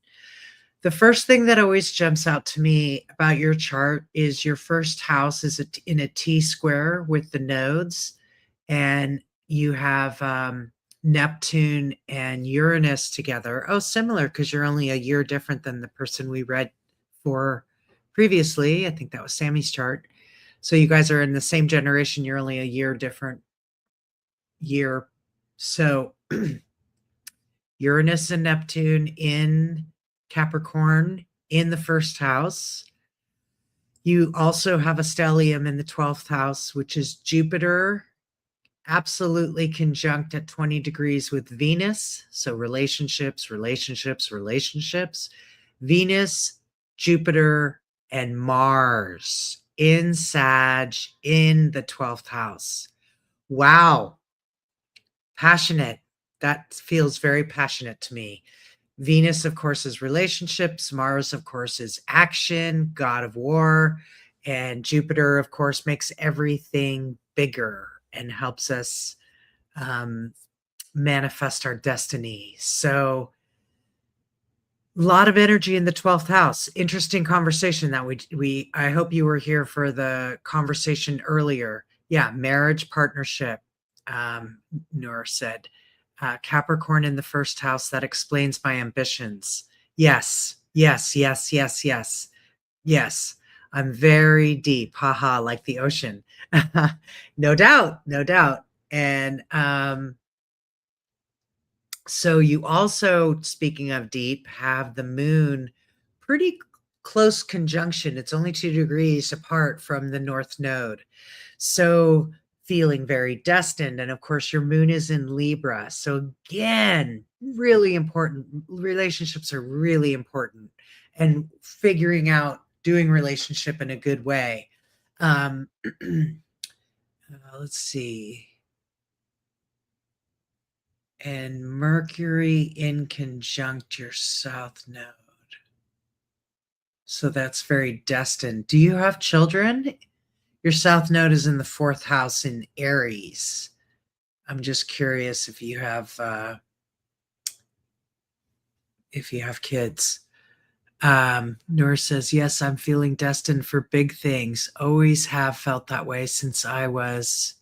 Speaker 2: The first thing that always jumps out to me about your chart is your first house is in a T square with the nodes, and you have Neptune and Uranus together. Oh, similar, because you're only a year different than the person we read for previously. I think that was Sammy's chart. So you guys are in the same generation. You're only a year different year. So Uranus and Neptune in Capricorn in the first house. You also have a stellium in the 12th house, which is Jupiter absolutely conjunct at 20 degrees with Venus. So relationships, relationships, relationships. Venus, Jupiter, and Mars in Sag in the 12th house. Wow. Passionate. That feels very passionate to me. Venus, of course, is relationships. Mars, of course, is action, god of war. And Jupiter, of course, makes everything bigger and helps us manifest our destiny. So a lot of energy in the 12th house. Interesting conversation that I hope you were here for the conversation earlier. Yeah, marriage, partnership, Noor said. Capricorn in the first house, that explains my ambitions. Yes, yes, yes, yes, yes, yes. I'm very deep, haha, like the ocean. No doubt, no doubt. And so you also, speaking of deep, have the moon pretty close conjunction. It's only 2 degrees apart from the north node. So feeling very destined. And of course, your moon is in Libra. So again, really important. Relationships are really important. And figuring out doing relationship in a good way. Let's see. And Mercury in conjunct your south node. So that's very destined. Do you have children? Your south node is in the 4th house in Aries. I'm just curious if you have kids. Noor says, yes, I'm feeling destined for big things. Always have felt that way since I was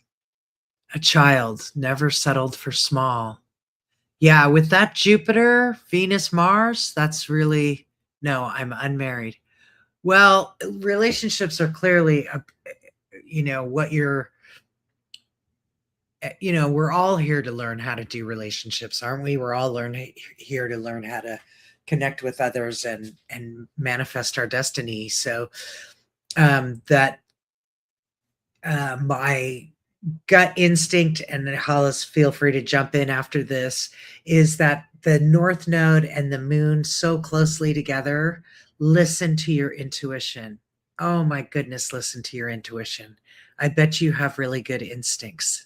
Speaker 2: a child. Never settled for small. Yeah, with that Jupiter, Venus, Mars, that's really no, I'm unmarried. Well, relationships are clearly, what you're, we're all here to learn how to do relationships, aren't we? We're all here to learn how to connect with others and manifest our destiny. So that my gut instinct, and Hollis, feel free to jump in after this, is that the North Node and the moon so closely together. Listen to your intuition. Oh my goodness, listen to your intuition. I bet you have really good instincts.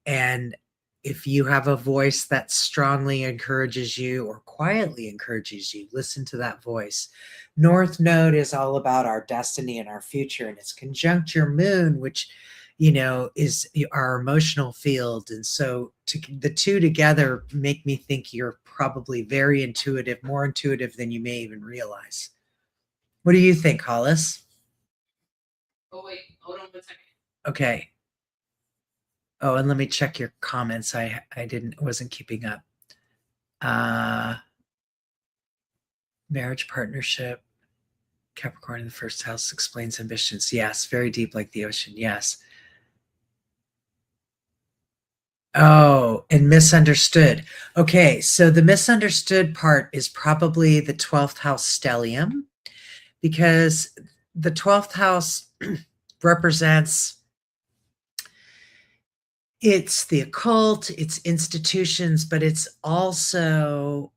Speaker 2: And if you have a voice that strongly encourages you or quietly encourages you, listen to that voice. North Node is all about our destiny and our future, and it's conjunct your moon, which is our emotional field. And so the two together make me think you're probably very intuitive, more intuitive than you may even realize. What do you think, Hollis?
Speaker 1: Oh wait, hold on 1 second.
Speaker 2: Okay. Oh, and let me check your comments. I wasn't keeping up. Uh Marriage, partnership, Capricorn in the first house explains ambitions. Yes, very deep like the ocean. Yes. Oh, and misunderstood. Okay, so the misunderstood part is probably the 12th house stellium, because the 12th house represents, it's the occult, it's institutions, but it's also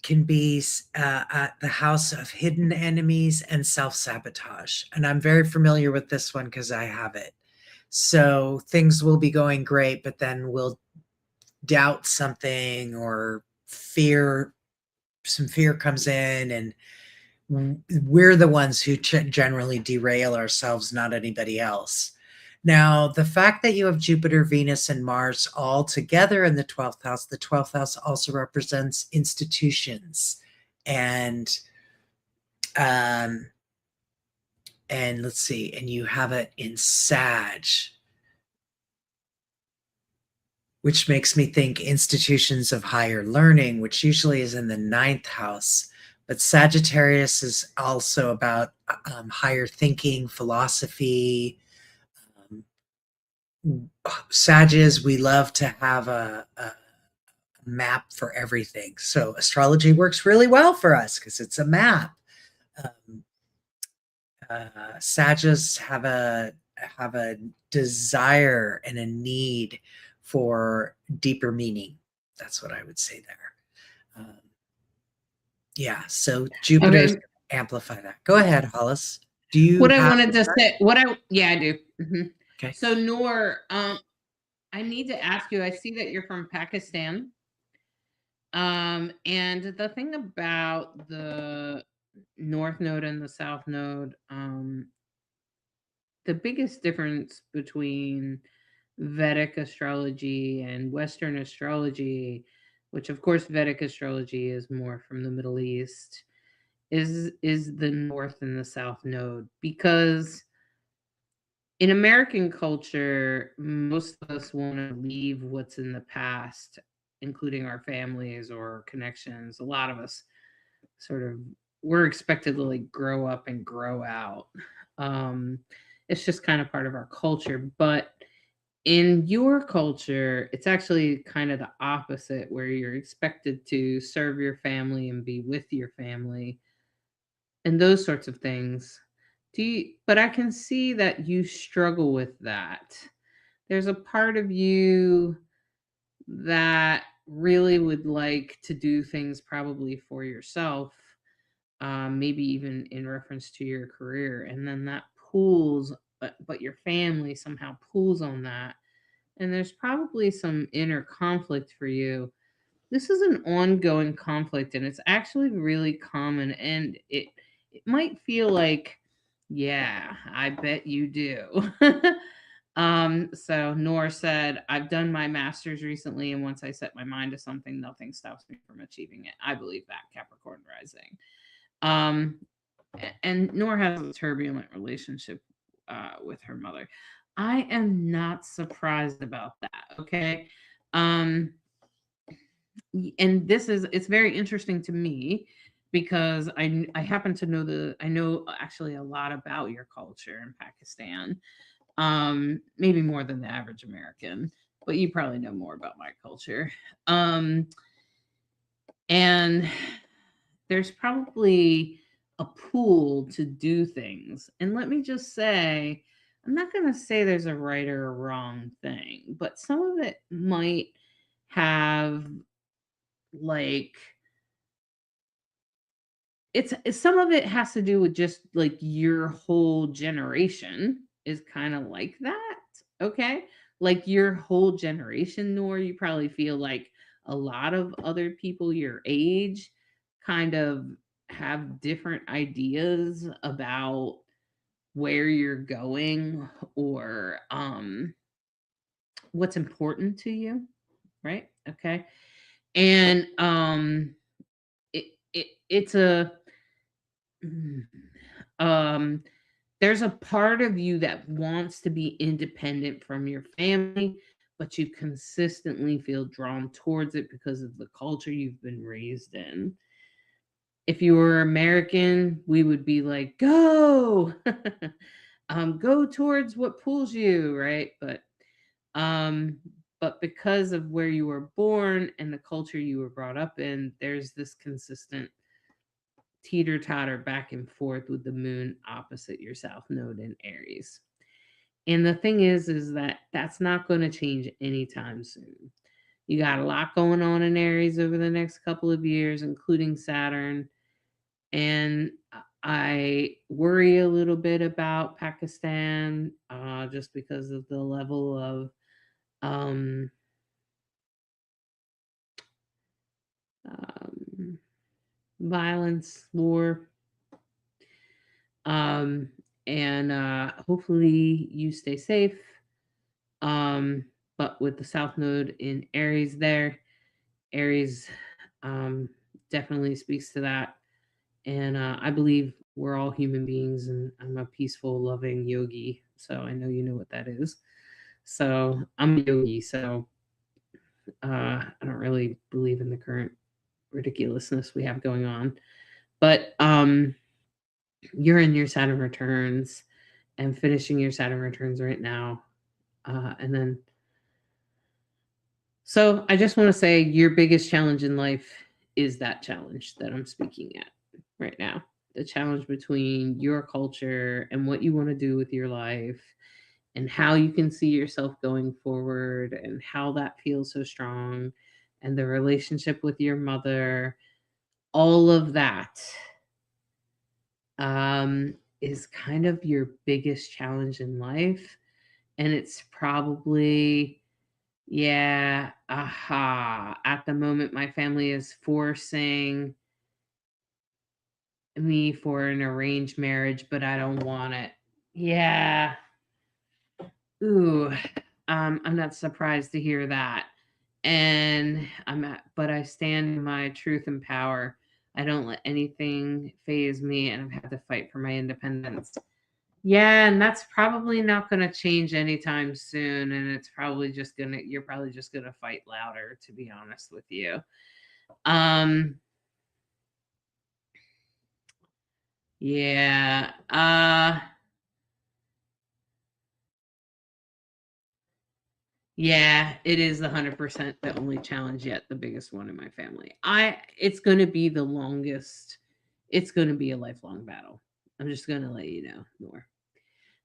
Speaker 2: can be the house of hidden enemies and self-sabotage. And I'm very familiar with this one because I have it. So things will be going great, but then we'll doubt something, or some fear comes in, and we're the ones who generally derail ourselves, not anybody else. Now, the fact that you have Jupiter, Venus, and Mars all together in the 12th house, the 12th house also represents institutions. And um and let's see, and you have it in Sag, which makes me think institutions of higher learning, which usually is in the 9th house. But Sagittarius is also about higher thinking, philosophy. Sages, we love to have a map for everything. So astrology works really well for us because it's a map. Um, Sages have a desire and a need for deeper meaning. That's what I would say there. Yeah, so Jupiter's
Speaker 1: Okay.
Speaker 2: amplify that. Go ahead, Hollis. Do you
Speaker 1: What I
Speaker 2: have
Speaker 1: wanted
Speaker 2: your
Speaker 1: to
Speaker 2: chart?
Speaker 1: say, yeah, I do.
Speaker 2: Okay.
Speaker 1: So Noor, I need to ask you. I see that you're from Pakistan. And the thing about the North Node and the South Node, the biggest difference between Vedic astrology and Western astrology, which of course Vedic astrology is more from the Middle East, is the North and the South Node. Because in American culture, most of us want to leave what's in the past, including our families or connections. A lot of us sort of, we're expected to like grow up and grow out. Um, it's just kind of part of our culture. But in your culture, it's actually kind of the opposite, where you're expected to serve your family and be with your family and those sorts of things. But I can see that you struggle with that. There's a part of you that really would like to do things probably for yourself, maybe even in reference to your career, and then that pulls, but your family somehow pulls on that, and there's probably some inner conflict for you. This is an ongoing conflict, and it's actually really common, and it might feel like, yeah, I bet you do. So Noor said, I've done my master's recently, and once I set my mind to something, nothing stops me from achieving it. I believe that, Capricorn rising. Um, and Noor has a turbulent relationship with her mother. I am not surprised about that. Okay. Um, and it's very interesting to me because I happen to know I know actually a lot about your culture in Pakistan. Maybe more than the average American, but you probably know more about my culture. Um, and there's probably a pool to do things. And let me just say, I'm not going to say there's a right or a wrong thing, but some of it might have like some of it has to do with just like your whole generation is kind of like that. Okay, like your whole generation, nor you probably feel like a lot of other people your age kind of have different ideas about where you're going, or what's important to you, right? Okay. And it's a mm, um there's a part of you that wants to be independent from your family, but you consistently feel drawn towards it because of the culture you've been raised in. If you were American, we would be like, go, go towards what pulls you, right? Um, but because of where you were born and the culture you were brought up in, there's this consistent teeter totter back and forth with the moon opposite your south node in Aries. And the thing is that that's not going to change anytime soon. You got a lot going on in Aries over the next couple of years, including Saturn. And I worry a little bit about Pakistan, just because of the level of um, um, violence, war. Um, and hopefully you stay safe. Um, but with the South Node in Aries there, Aries definitely speaks to that. And I believe we're all human beings, and I'm a peaceful, loving yogi. So I know you know what that is. So I'm a yogi. So I don't really believe in the current ridiculousness we have going on. But you're in your Saturn returns and finishing your Saturn returns right now. And then, so I just want to say your biggest challenge in life is that challenge that I'm speaking at right now. The challenge between your culture and what you want to do with your life, and how you can see yourself going forward, and how that feels so strong, and the relationship with your mother, all of that is kind of your biggest challenge in life. And it's probably, yeah, aha. At the moment, my family is forcing me for an arranged marriage, but I don't want it. Yeah. Ooh. I'm not surprised to hear that. And but I stand in my truth and power. I don't let anything phase me, and I've had to fight for my independence. Yeah, and that's probably not going to change anytime soon. And it's probably just going to, you're probably just going to fight louder, to be honest with you. Um, yeah. Yeah, it is 100% the only challenge yet, the biggest one in my family. It's going to be the longest, it's going to be a lifelong battle. I'm just going to let you know more.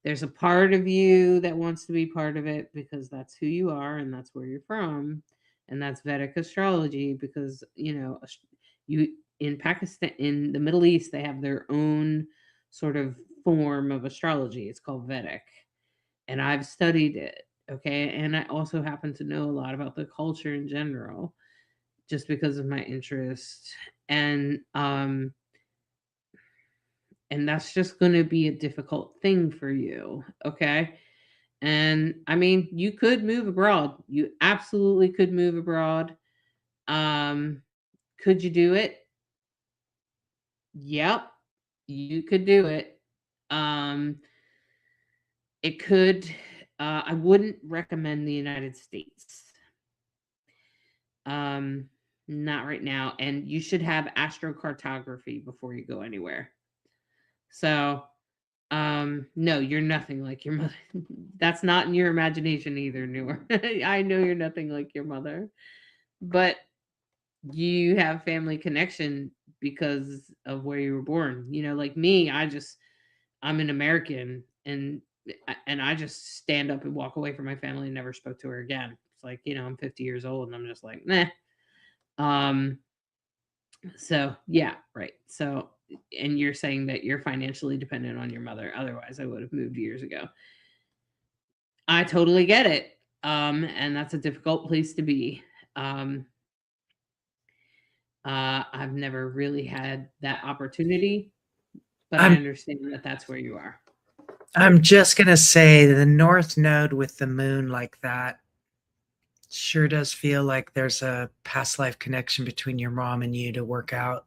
Speaker 1: There's a part of you that wants to be part of it because that's who you are and that's where you're from. And that's Vedic astrology because, you in Pakistan, in the Middle East, they have their own sort of form of astrology. It's called Vedic. And I've studied it. Okay. And I also happen to know a lot about the culture in general just because of my interest. And, and that's just going to be a difficult thing for you. Okay. And I mean, you could move abroad. You absolutely could move abroad. Um, could you do it? Yep, you could do it. Um, it could. I wouldn't recommend the United States. Um, Not right now. And you should have astrocartography before you go anywhere. So, no, you're nothing like your mother. That's not in your imagination either, Newer. I know you're nothing like your mother, but you have family connection because of where you were born. Like me, I'm an American, and I just stand up and walk away from my family and never spoke to her again. It's like, I'm 50 years old and I'm just like, nah. Um, so yeah, right. So, and you're saying that you're financially dependent on your mother. Otherwise, I would have moved years ago. I totally get it. And that's a difficult place to be. Um, I've never really had that opportunity, but I
Speaker 2: I'm
Speaker 1: understand that that's where you are.
Speaker 2: I'm just gonna say the North Node with the moon like that sure does feel like there's a past life connection between your mom and you to work out.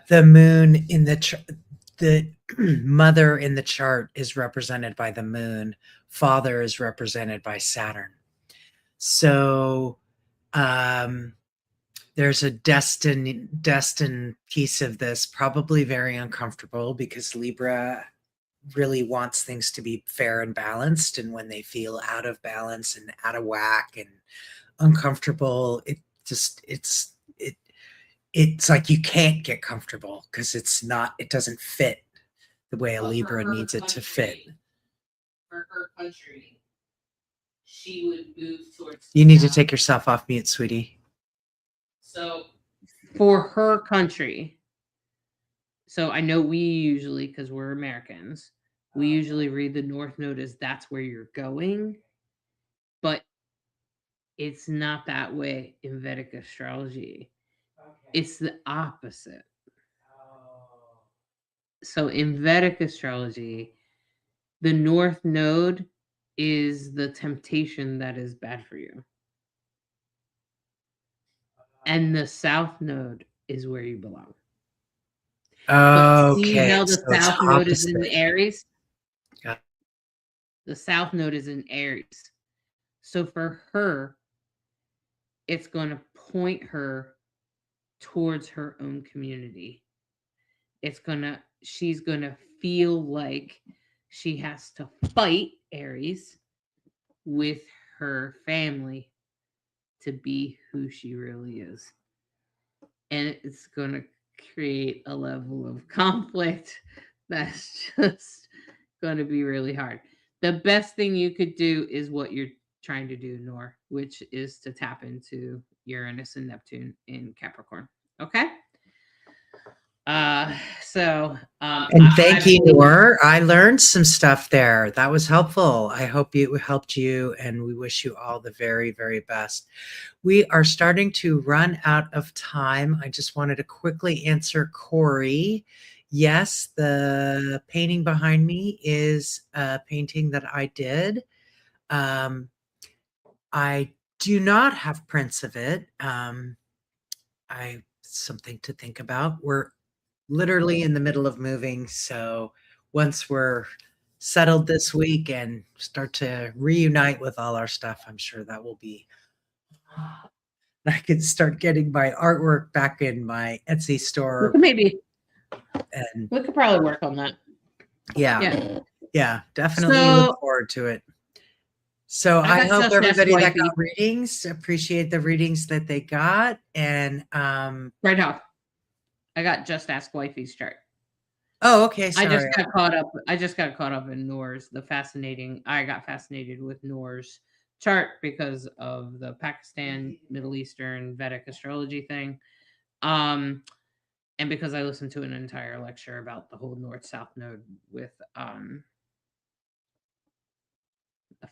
Speaker 2: The moon in the mother in the chart is represented by the moon. Father is represented by Saturn. So um, there's a destined piece of this, probably very uncomfortable because Libra really wants things to be fair and balanced. And when they feel out of balance and out of whack and uncomfortable, it's like you can't get comfortable because it doesn't fit the way a Libra needs it to fit.
Speaker 1: For her country, she would move towards.
Speaker 2: You need to take yourself off mute, sweetie.
Speaker 1: So for her country, so I know we usually, because we're Americans, we usually read the North Node as that's where you're going, but it's not that way in Vedic astrology. It's the opposite. So in Vedic astrology, the North Node is the temptation that is bad for you. And the South Node is where you belong. But see
Speaker 2: Okay,
Speaker 1: how the
Speaker 2: so it's
Speaker 1: South Node is in
Speaker 2: opposite.
Speaker 1: Aries?
Speaker 2: Got
Speaker 1: The South Node is in Aries. So for her, it's going to point her towards her own community. She's going to feel like she has to fight Aries with her family to be who she really is. And it's going to create a level of conflict that's just going to be really hard. The best thing you could do is what you're trying to do, Nor, which is to tap into Uranus and Neptune in Capricorn. Okay.
Speaker 2: And thank
Speaker 1: I've
Speaker 2: you,
Speaker 1: been
Speaker 2: Noor. I learned some stuff there. That was helpful. I hope it helped you, and we wish you all the very, very best. We are starting to run out of time. I just wanted to quickly answer Corey. Yes, the painting behind me is a painting that I did. I do not have prints of it. Something to think about. We're literally in the middle of moving, so once we're settled this week and start to reunite with all our stuff, I'm sure that will be I can start getting my artwork back in my Etsy store
Speaker 1: maybe
Speaker 2: and
Speaker 1: we could probably work on that.
Speaker 2: yeah. Yeah, definitely look
Speaker 1: So
Speaker 2: forward to it. So
Speaker 1: I
Speaker 2: I
Speaker 1: got
Speaker 2: hope
Speaker 1: Just Ask
Speaker 2: everybody that
Speaker 1: Wifey
Speaker 2: got readings appreciate the readings that they got. And
Speaker 1: right off. I got Just Ask Wifey's chart.
Speaker 2: oh, okay, sorry.
Speaker 1: I just got caught up in Noor's I got fascinated with Noor's chart because of the Pakistan, Middle Eastern Vedic astrology thing. Um and because I listened to an entire lecture about the whole North South node with a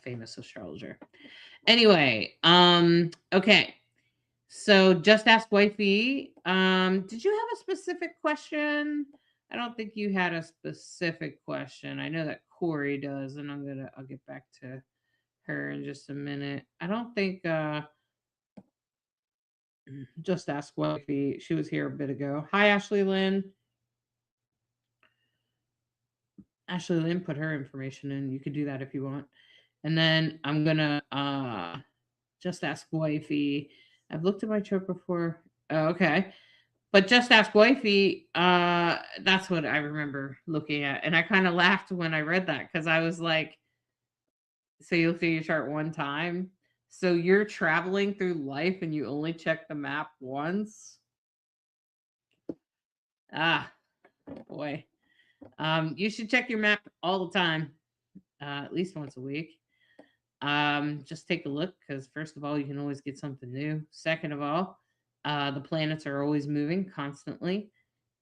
Speaker 1: famous astrologer. Anyway, okay. So Just Ask Wifey, did you have a specific question? I don't think you had a specific question. I know that Corey does, and I'll get back to her in just a minute. I don't think Just Ask Wifey, she was here a bit ago. Hi, Ashley Lynn. Ashley Lynn put her information in. You could do that if you want. And then I'm gonna Just Ask Wifey. I've looked at my chart before. Oh, okay. But Just Ask Wifey, that's what I remember looking at. And I kind of laughed when I read that because I was like, so you looked at your chart one time. So you're traveling through life and you only check the map once. Ah, boy. You should check your map all the time, at least once a week. Just take a look because first of all, you can always get something new. Second of all, the planets are always moving constantly,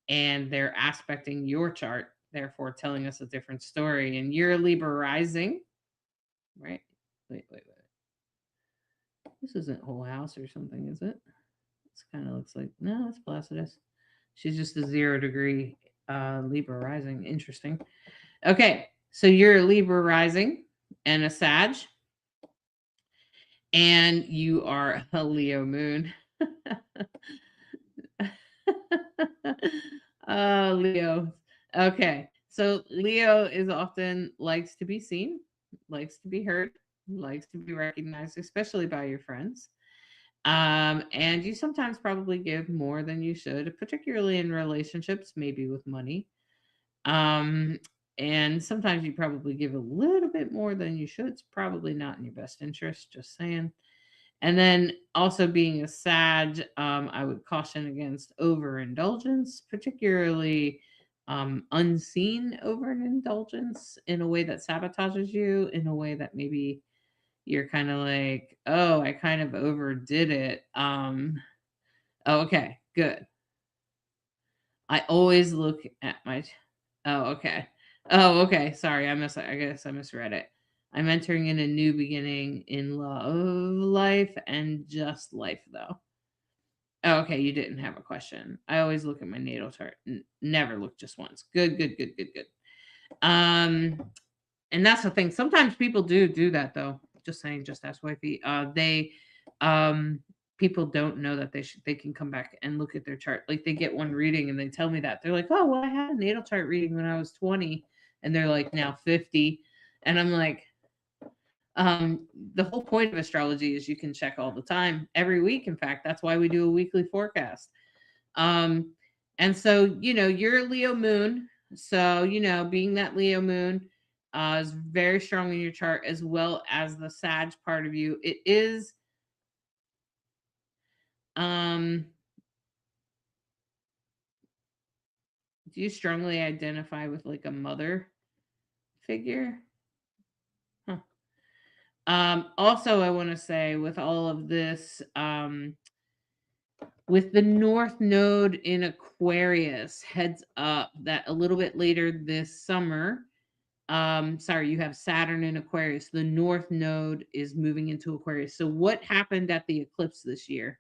Speaker 1: and they're aspecting your chart, therefore telling us a different story. And you're Libra rising, right? Wait. This isn't whole house or something, is it? This kind of looks like no, that's Placidus. She's just a 0 degree Libra rising. Interesting. Okay, so you're a Libra rising and a Sag, and you are a Leo moon. Oh, Leo. Okay. So Leo is often likes to be seen, likes to be heard, likes to be recognized, especially by your friends. And you sometimes probably give more than you should, particularly in relationships, maybe with money. Um, and sometimes you probably give a little bit more than you should. It's probably not in your best interest, just saying. And then also being a Sag, I would caution against overindulgence, particularly unseen overindulgence in a way that sabotages you, in a way that maybe you're kind of like, oh, I kind of overdid it. Oh, okay, good. I always look at my. Oh, okay. Oh, okay. Sorry, I guess I misread it. I'm entering in a new beginning in love life and just life, though. Oh, okay, you didn't have a question. I always look at my natal chart. Never look just once. Good. Um, and that's the thing. Sometimes people do that though. Just saying, just ask wifey. They um people don't know that they can come back and look at their chart. Like they get one reading and they tell me that. They're like, "Oh, well, I had a natal chart reading when I was 20." And they're like now 50. And I'm like, um, the whole point of astrology is you can check all the time, every week. In fact, that's why we do a weekly forecast. Um, and so, you're a Leo moon. So, being that Leo moon is very strong in your chart, as well as the Sag part of you. It is, um, do you strongly identify with like a mother figure? Huh. Also, I want to say with all of this, with the North Node in Aquarius, heads up that a little bit later this summer, sorry, you have Saturn in Aquarius. The North Node is moving into Aquarius. So what happened at the eclipse this year?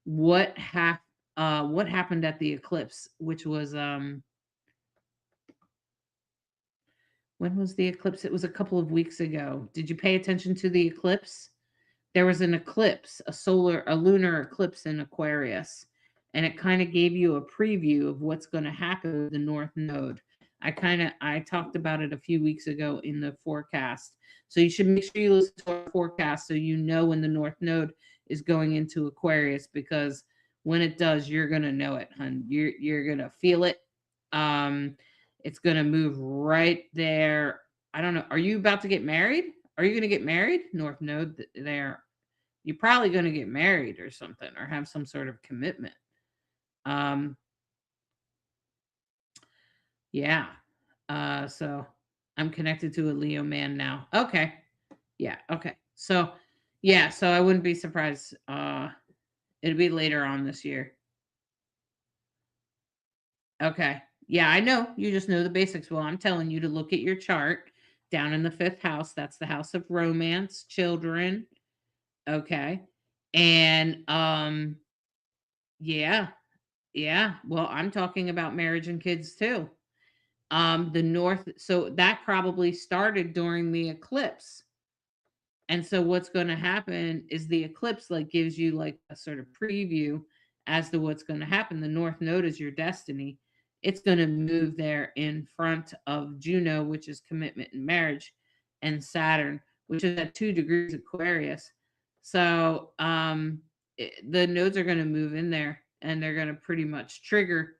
Speaker 1: What happened at the eclipse, which was when was the eclipse? It was a couple of weeks ago. Did you pay attention to the eclipse? There was an eclipse, a lunar eclipse in Aquarius, and it kind of gave you a preview of what's going to happen with the North Node. I talked about it a few weeks ago in the forecast. So you should make sure you listen to our forecast so you know when the North Node is going into Aquarius, because when it does, you're gonna know it, hun. You're gonna feel it. Um, it's gonna move right there. I don't know. Are you about to get married? Are you gonna get married? North Node there. You're probably gonna get married or something, or have some sort of commitment. Um, yeah. So I'm connected to a Leo man now. Okay. Yeah. Okay. So, yeah. So I wouldn't be surprised. It'll be later on this year. Okay. Yeah, I know. You just know the basics. Well, I'm telling you to look at your chart down in the fifth house. That's the house of romance, children. Okay. And yeah, yeah. Well, I'm talking about marriage and kids too. The north, so that probably started during the eclipse. And so what's going to happen is the eclipse like gives you like a sort of preview as to what's going to happen. The north node is your destiny. It's going to move there in front of Juno, which is commitment and marriage, and Saturn, which is at 2 degrees Aquarius. So the nodes are going to move in there, and they're going to pretty much trigger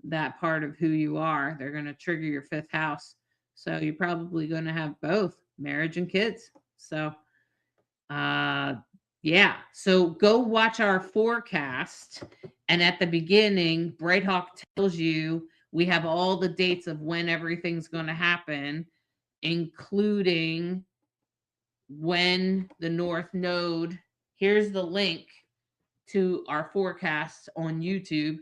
Speaker 1: that part of who you are. They're going to trigger your fifth house. So you're probably going to have both marriage and kids. So, uh, yeah. So go watch our forecast. And at the beginning, Bright Hawk tells you we have all the dates of when everything's going to happen, including when the North Node. Here's the link to our forecast on YouTube,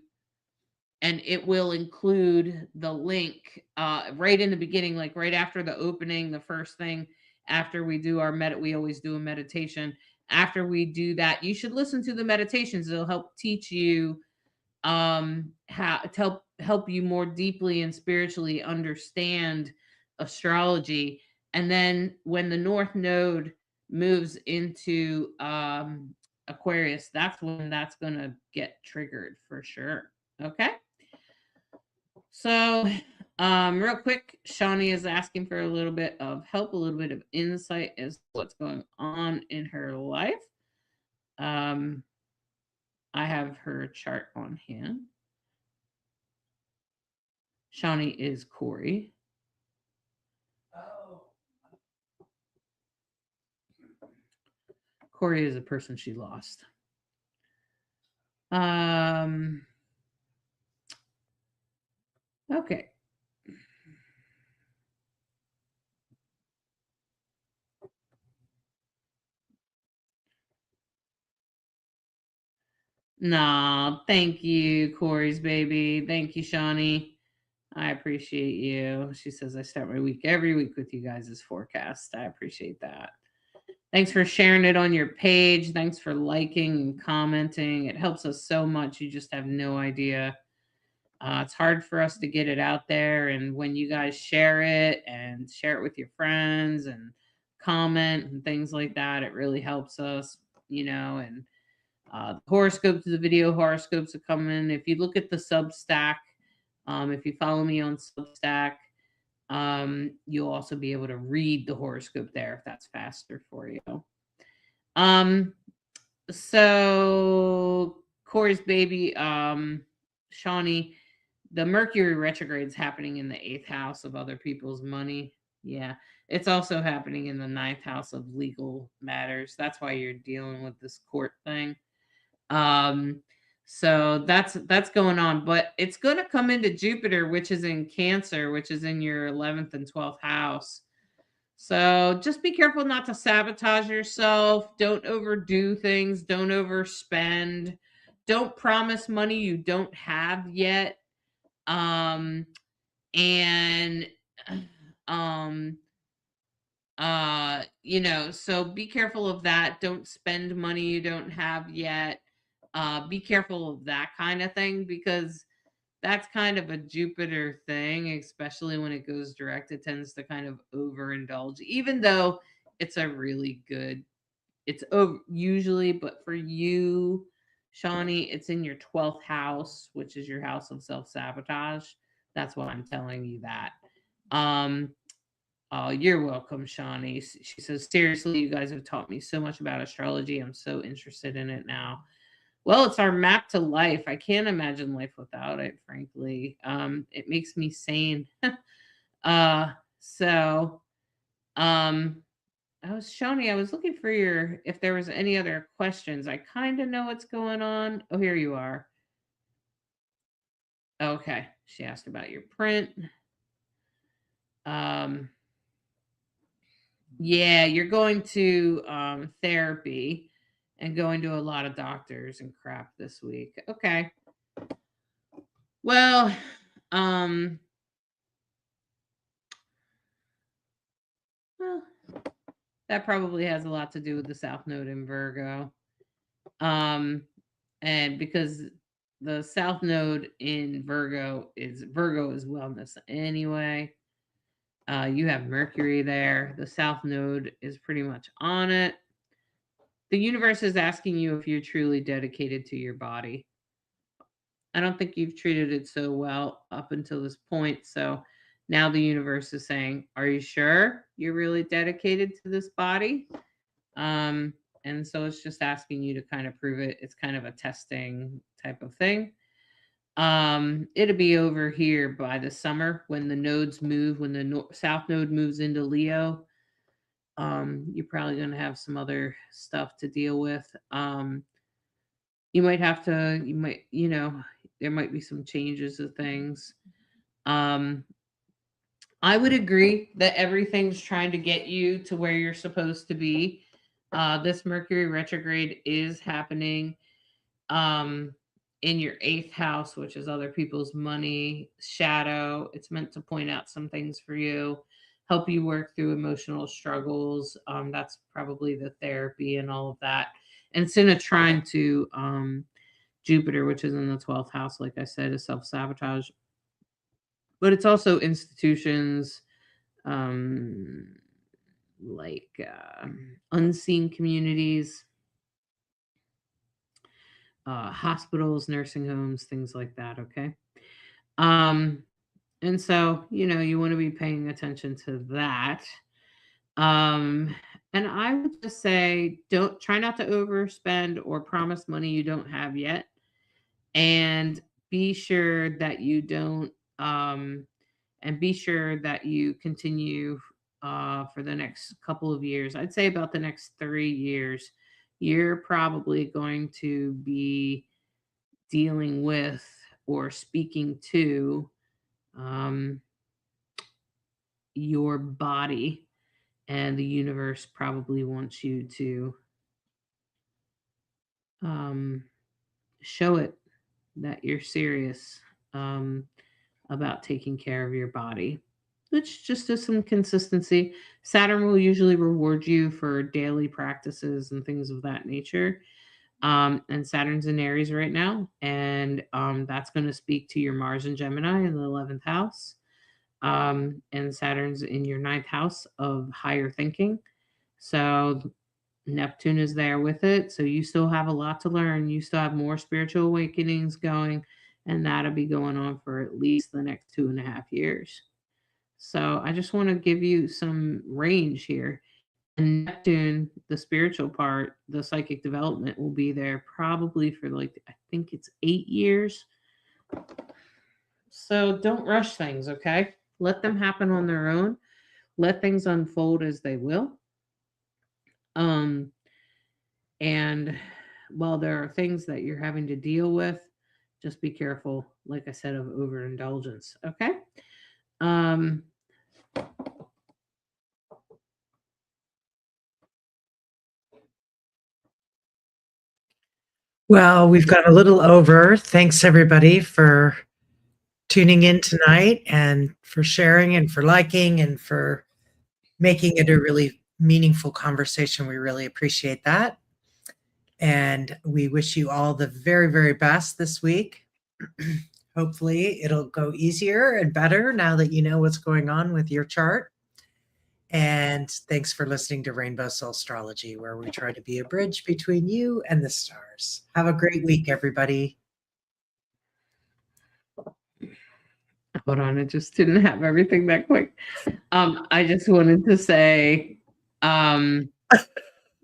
Speaker 1: and it will include the link right in the beginning, like right after the opening, the first thing after we do our we always do a meditation. After we do that, you should listen to the meditations. It'll help teach you how to help you more deeply and spiritually understand astrology. And then when the North Node moves into Aquarius, that's when that's going to get triggered for sure. Okay. So, real quick, Shawnee is asking for a little bit of help, a little bit of insight as to what's going on in her life. I have her chart on hand. Shawnee is Corey. Oh. Corey is a person she lost. Okay. No, thank you, Corey's baby. Thank you, Shawnee. I appreciate you. She says I start my week every week with you guys' forecast. I appreciate that. Thanks for sharing it on your page. Thanks for liking and commenting. It helps us so much. You just have no idea. It's hard for us to get it out there. And when you guys share it with your friends and comment and things like that, it really helps us, and the horoscopes, the video horoscopes are coming. If you look at the Substack, if you follow me on Substack, you'll also be able to read the horoscope there if that's faster for you. So Corey's baby, Shawnee, the Mercury retrograde is happening in the 8th house of other people's money. Yeah. It's also happening in the 9th house of legal matters. That's why you're dealing with this court thing. So that's going on, but it's going to come into Jupiter, which is in Cancer, which is in your 11th and 12th house. So just be careful not to sabotage yourself. Don't overdo things. Don't overspend. Don't promise money you don't have yet. And so be careful of that. Don't spend money you don't have yet. Be careful of that kind of thing, because that's kind of a Jupiter thing, especially when it goes direct. It tends to kind of overindulge, even though it's a really good, it's over usually, but for you, Shawnee, it's in your 12th house, which is your house of self-sabotage. That's why I'm telling you that. Oh, you're welcome, Shawnee. She says, seriously, you guys have taught me so much about astrology. I'm so interested in it now. Well, it's our map to life. I can't imagine life without it, frankly. It makes me sane. So I was Shawnee, I was looking for if there was any other questions. I kind of know what's going on. Oh, here you are. Okay. She asked about your print. Yeah, you're going to therapy and going to a lot of doctors and crap this week. Okay. Well, well, that probably has a lot to do with the South Node in Virgo. And because the South Node in Virgo is wellness anyway. You have Mercury there. The South Node is pretty much on it. The universe is asking you if you're truly dedicated to your body. I don't think you've treated it so well up until this point. So now the universe is saying, are you sure you're really dedicated to this body? And so it's just asking you to kind of prove it. It's kind of a testing type of thing. It'll be over here by the summer when the nodes move, when the south node moves into Leo. You're probably going to have some other stuff to deal with. You might have to, you might, there might be some changes of things. Um, I would agree that everything's trying to get you to where you're supposed to be. This Mercury retrograde is happening um, in your eighth house, which is other people's money, shadow. It's meant to point out some things for you, help you work through emotional struggles. That's probably the therapy and all of that. And it's in a trine to Jupiter, which is in the 12th house, like I said, is self sabotage. But it's also institutions, um, like unseen communities, hospitals, nursing homes, things like that. Okay. Um, and so, you want to be paying attention to that. Um, and I would just say, don't try not to overspend or promise money you don't have yet. And be sure that you don't, and be sure that you continue for the next couple of years. I'd say about the next 3 years, you're probably going to be dealing with or speaking to um, your body, and the universe probably wants you to um, show it that you're serious um, about taking care of your body, which just is some consistency. Saturn will usually reward you for daily practices and things of that nature. And Saturn's in Aries right now, and that's going to speak to your Mars and Gemini in the 11th house. And Saturn's in your ninth house of higher thinking. So Neptune is there with it. So you still have a lot to learn. You still have more spiritual awakenings going, and that'll be going on for at least the next 2.5 years. So I just want to give you some range here. And Neptune, the spiritual part, the psychic development will be there probably for like, I think it's 8 years. So don't rush things, okay? Let them happen on their own. Let things unfold as they will. Um, and while there are things that you're having to deal with, just be careful, like I said, of overindulgence, okay? Um,
Speaker 2: Well, we've got a little over. Thanks everybody for tuning in tonight and for sharing and for liking and for making it a really meaningful conversation. We really appreciate that. And we wish you all the very, very best this week. Hopefully, it'll go easier and better now that you know what's going on with your chart. And thanks for listening to Rainbow Soul Astrology, where we try to be a bridge between you and the stars. Have a great week, everybody.
Speaker 1: hold on, it just didn't have everything that quick. I just wanted to say, um,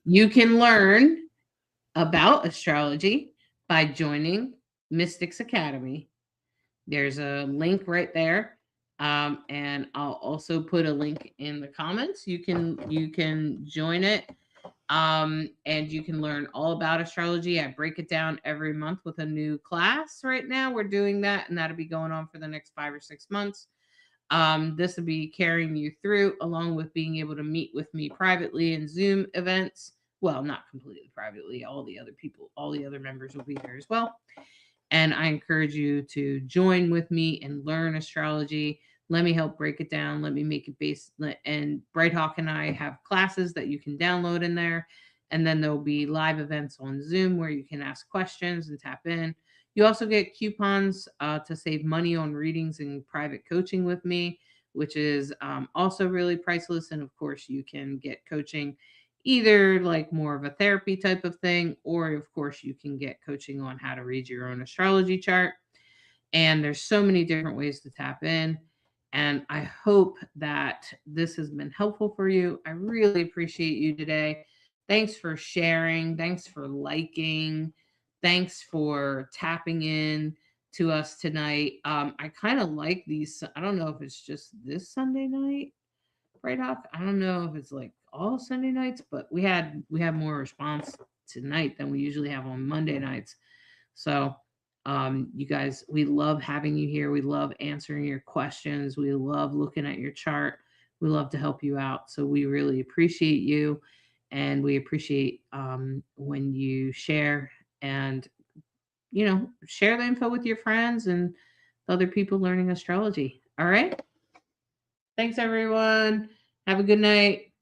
Speaker 1: you can learn about astrology by joining Mystics Academy. There's a link right there. And I'll also put a link in the comments. You can join it. And you can learn all about astrology. I break it down every month with a new class. Right now, we're doing that, and that'll be going on for the next 5 or 6 months. This will be carrying you through, along with being able to meet with me privately in Zoom events. Well, not completely privately. All the other people, all the other members will be there as well. And I encourage you to join with me and learn astrology. Let me help break it down. Let me make it based. And Brighthawk and I have classes that you can download in there. And then there'll be live events on Zoom where you can ask questions and tap in. You also get coupons to save money on readings and private coaching with me, which is also really priceless. And of course, you can get coaching either like more of a therapy type of thing, or of course, you can get coaching on how to read your own astrology chart. And there's so many different ways to tap in. And I hope that this has been helpful for you. I really appreciate you today. Thanks for sharing. Thanks for liking. Thanks for tapping in to us tonight. I kind of like these. I don't know if it's just this Sunday night, right off. I don't know if it's like all Sunday nights, but we had more response tonight than we usually have on Monday nights. So, you guys, we love having you here. We love answering your questions. We love looking at your chart. We love to help you out. So, we really appreciate you. And we appreciate when you share and, share the info with your friends and other people learning astrology. All right. Thanks, everyone. Have a good night.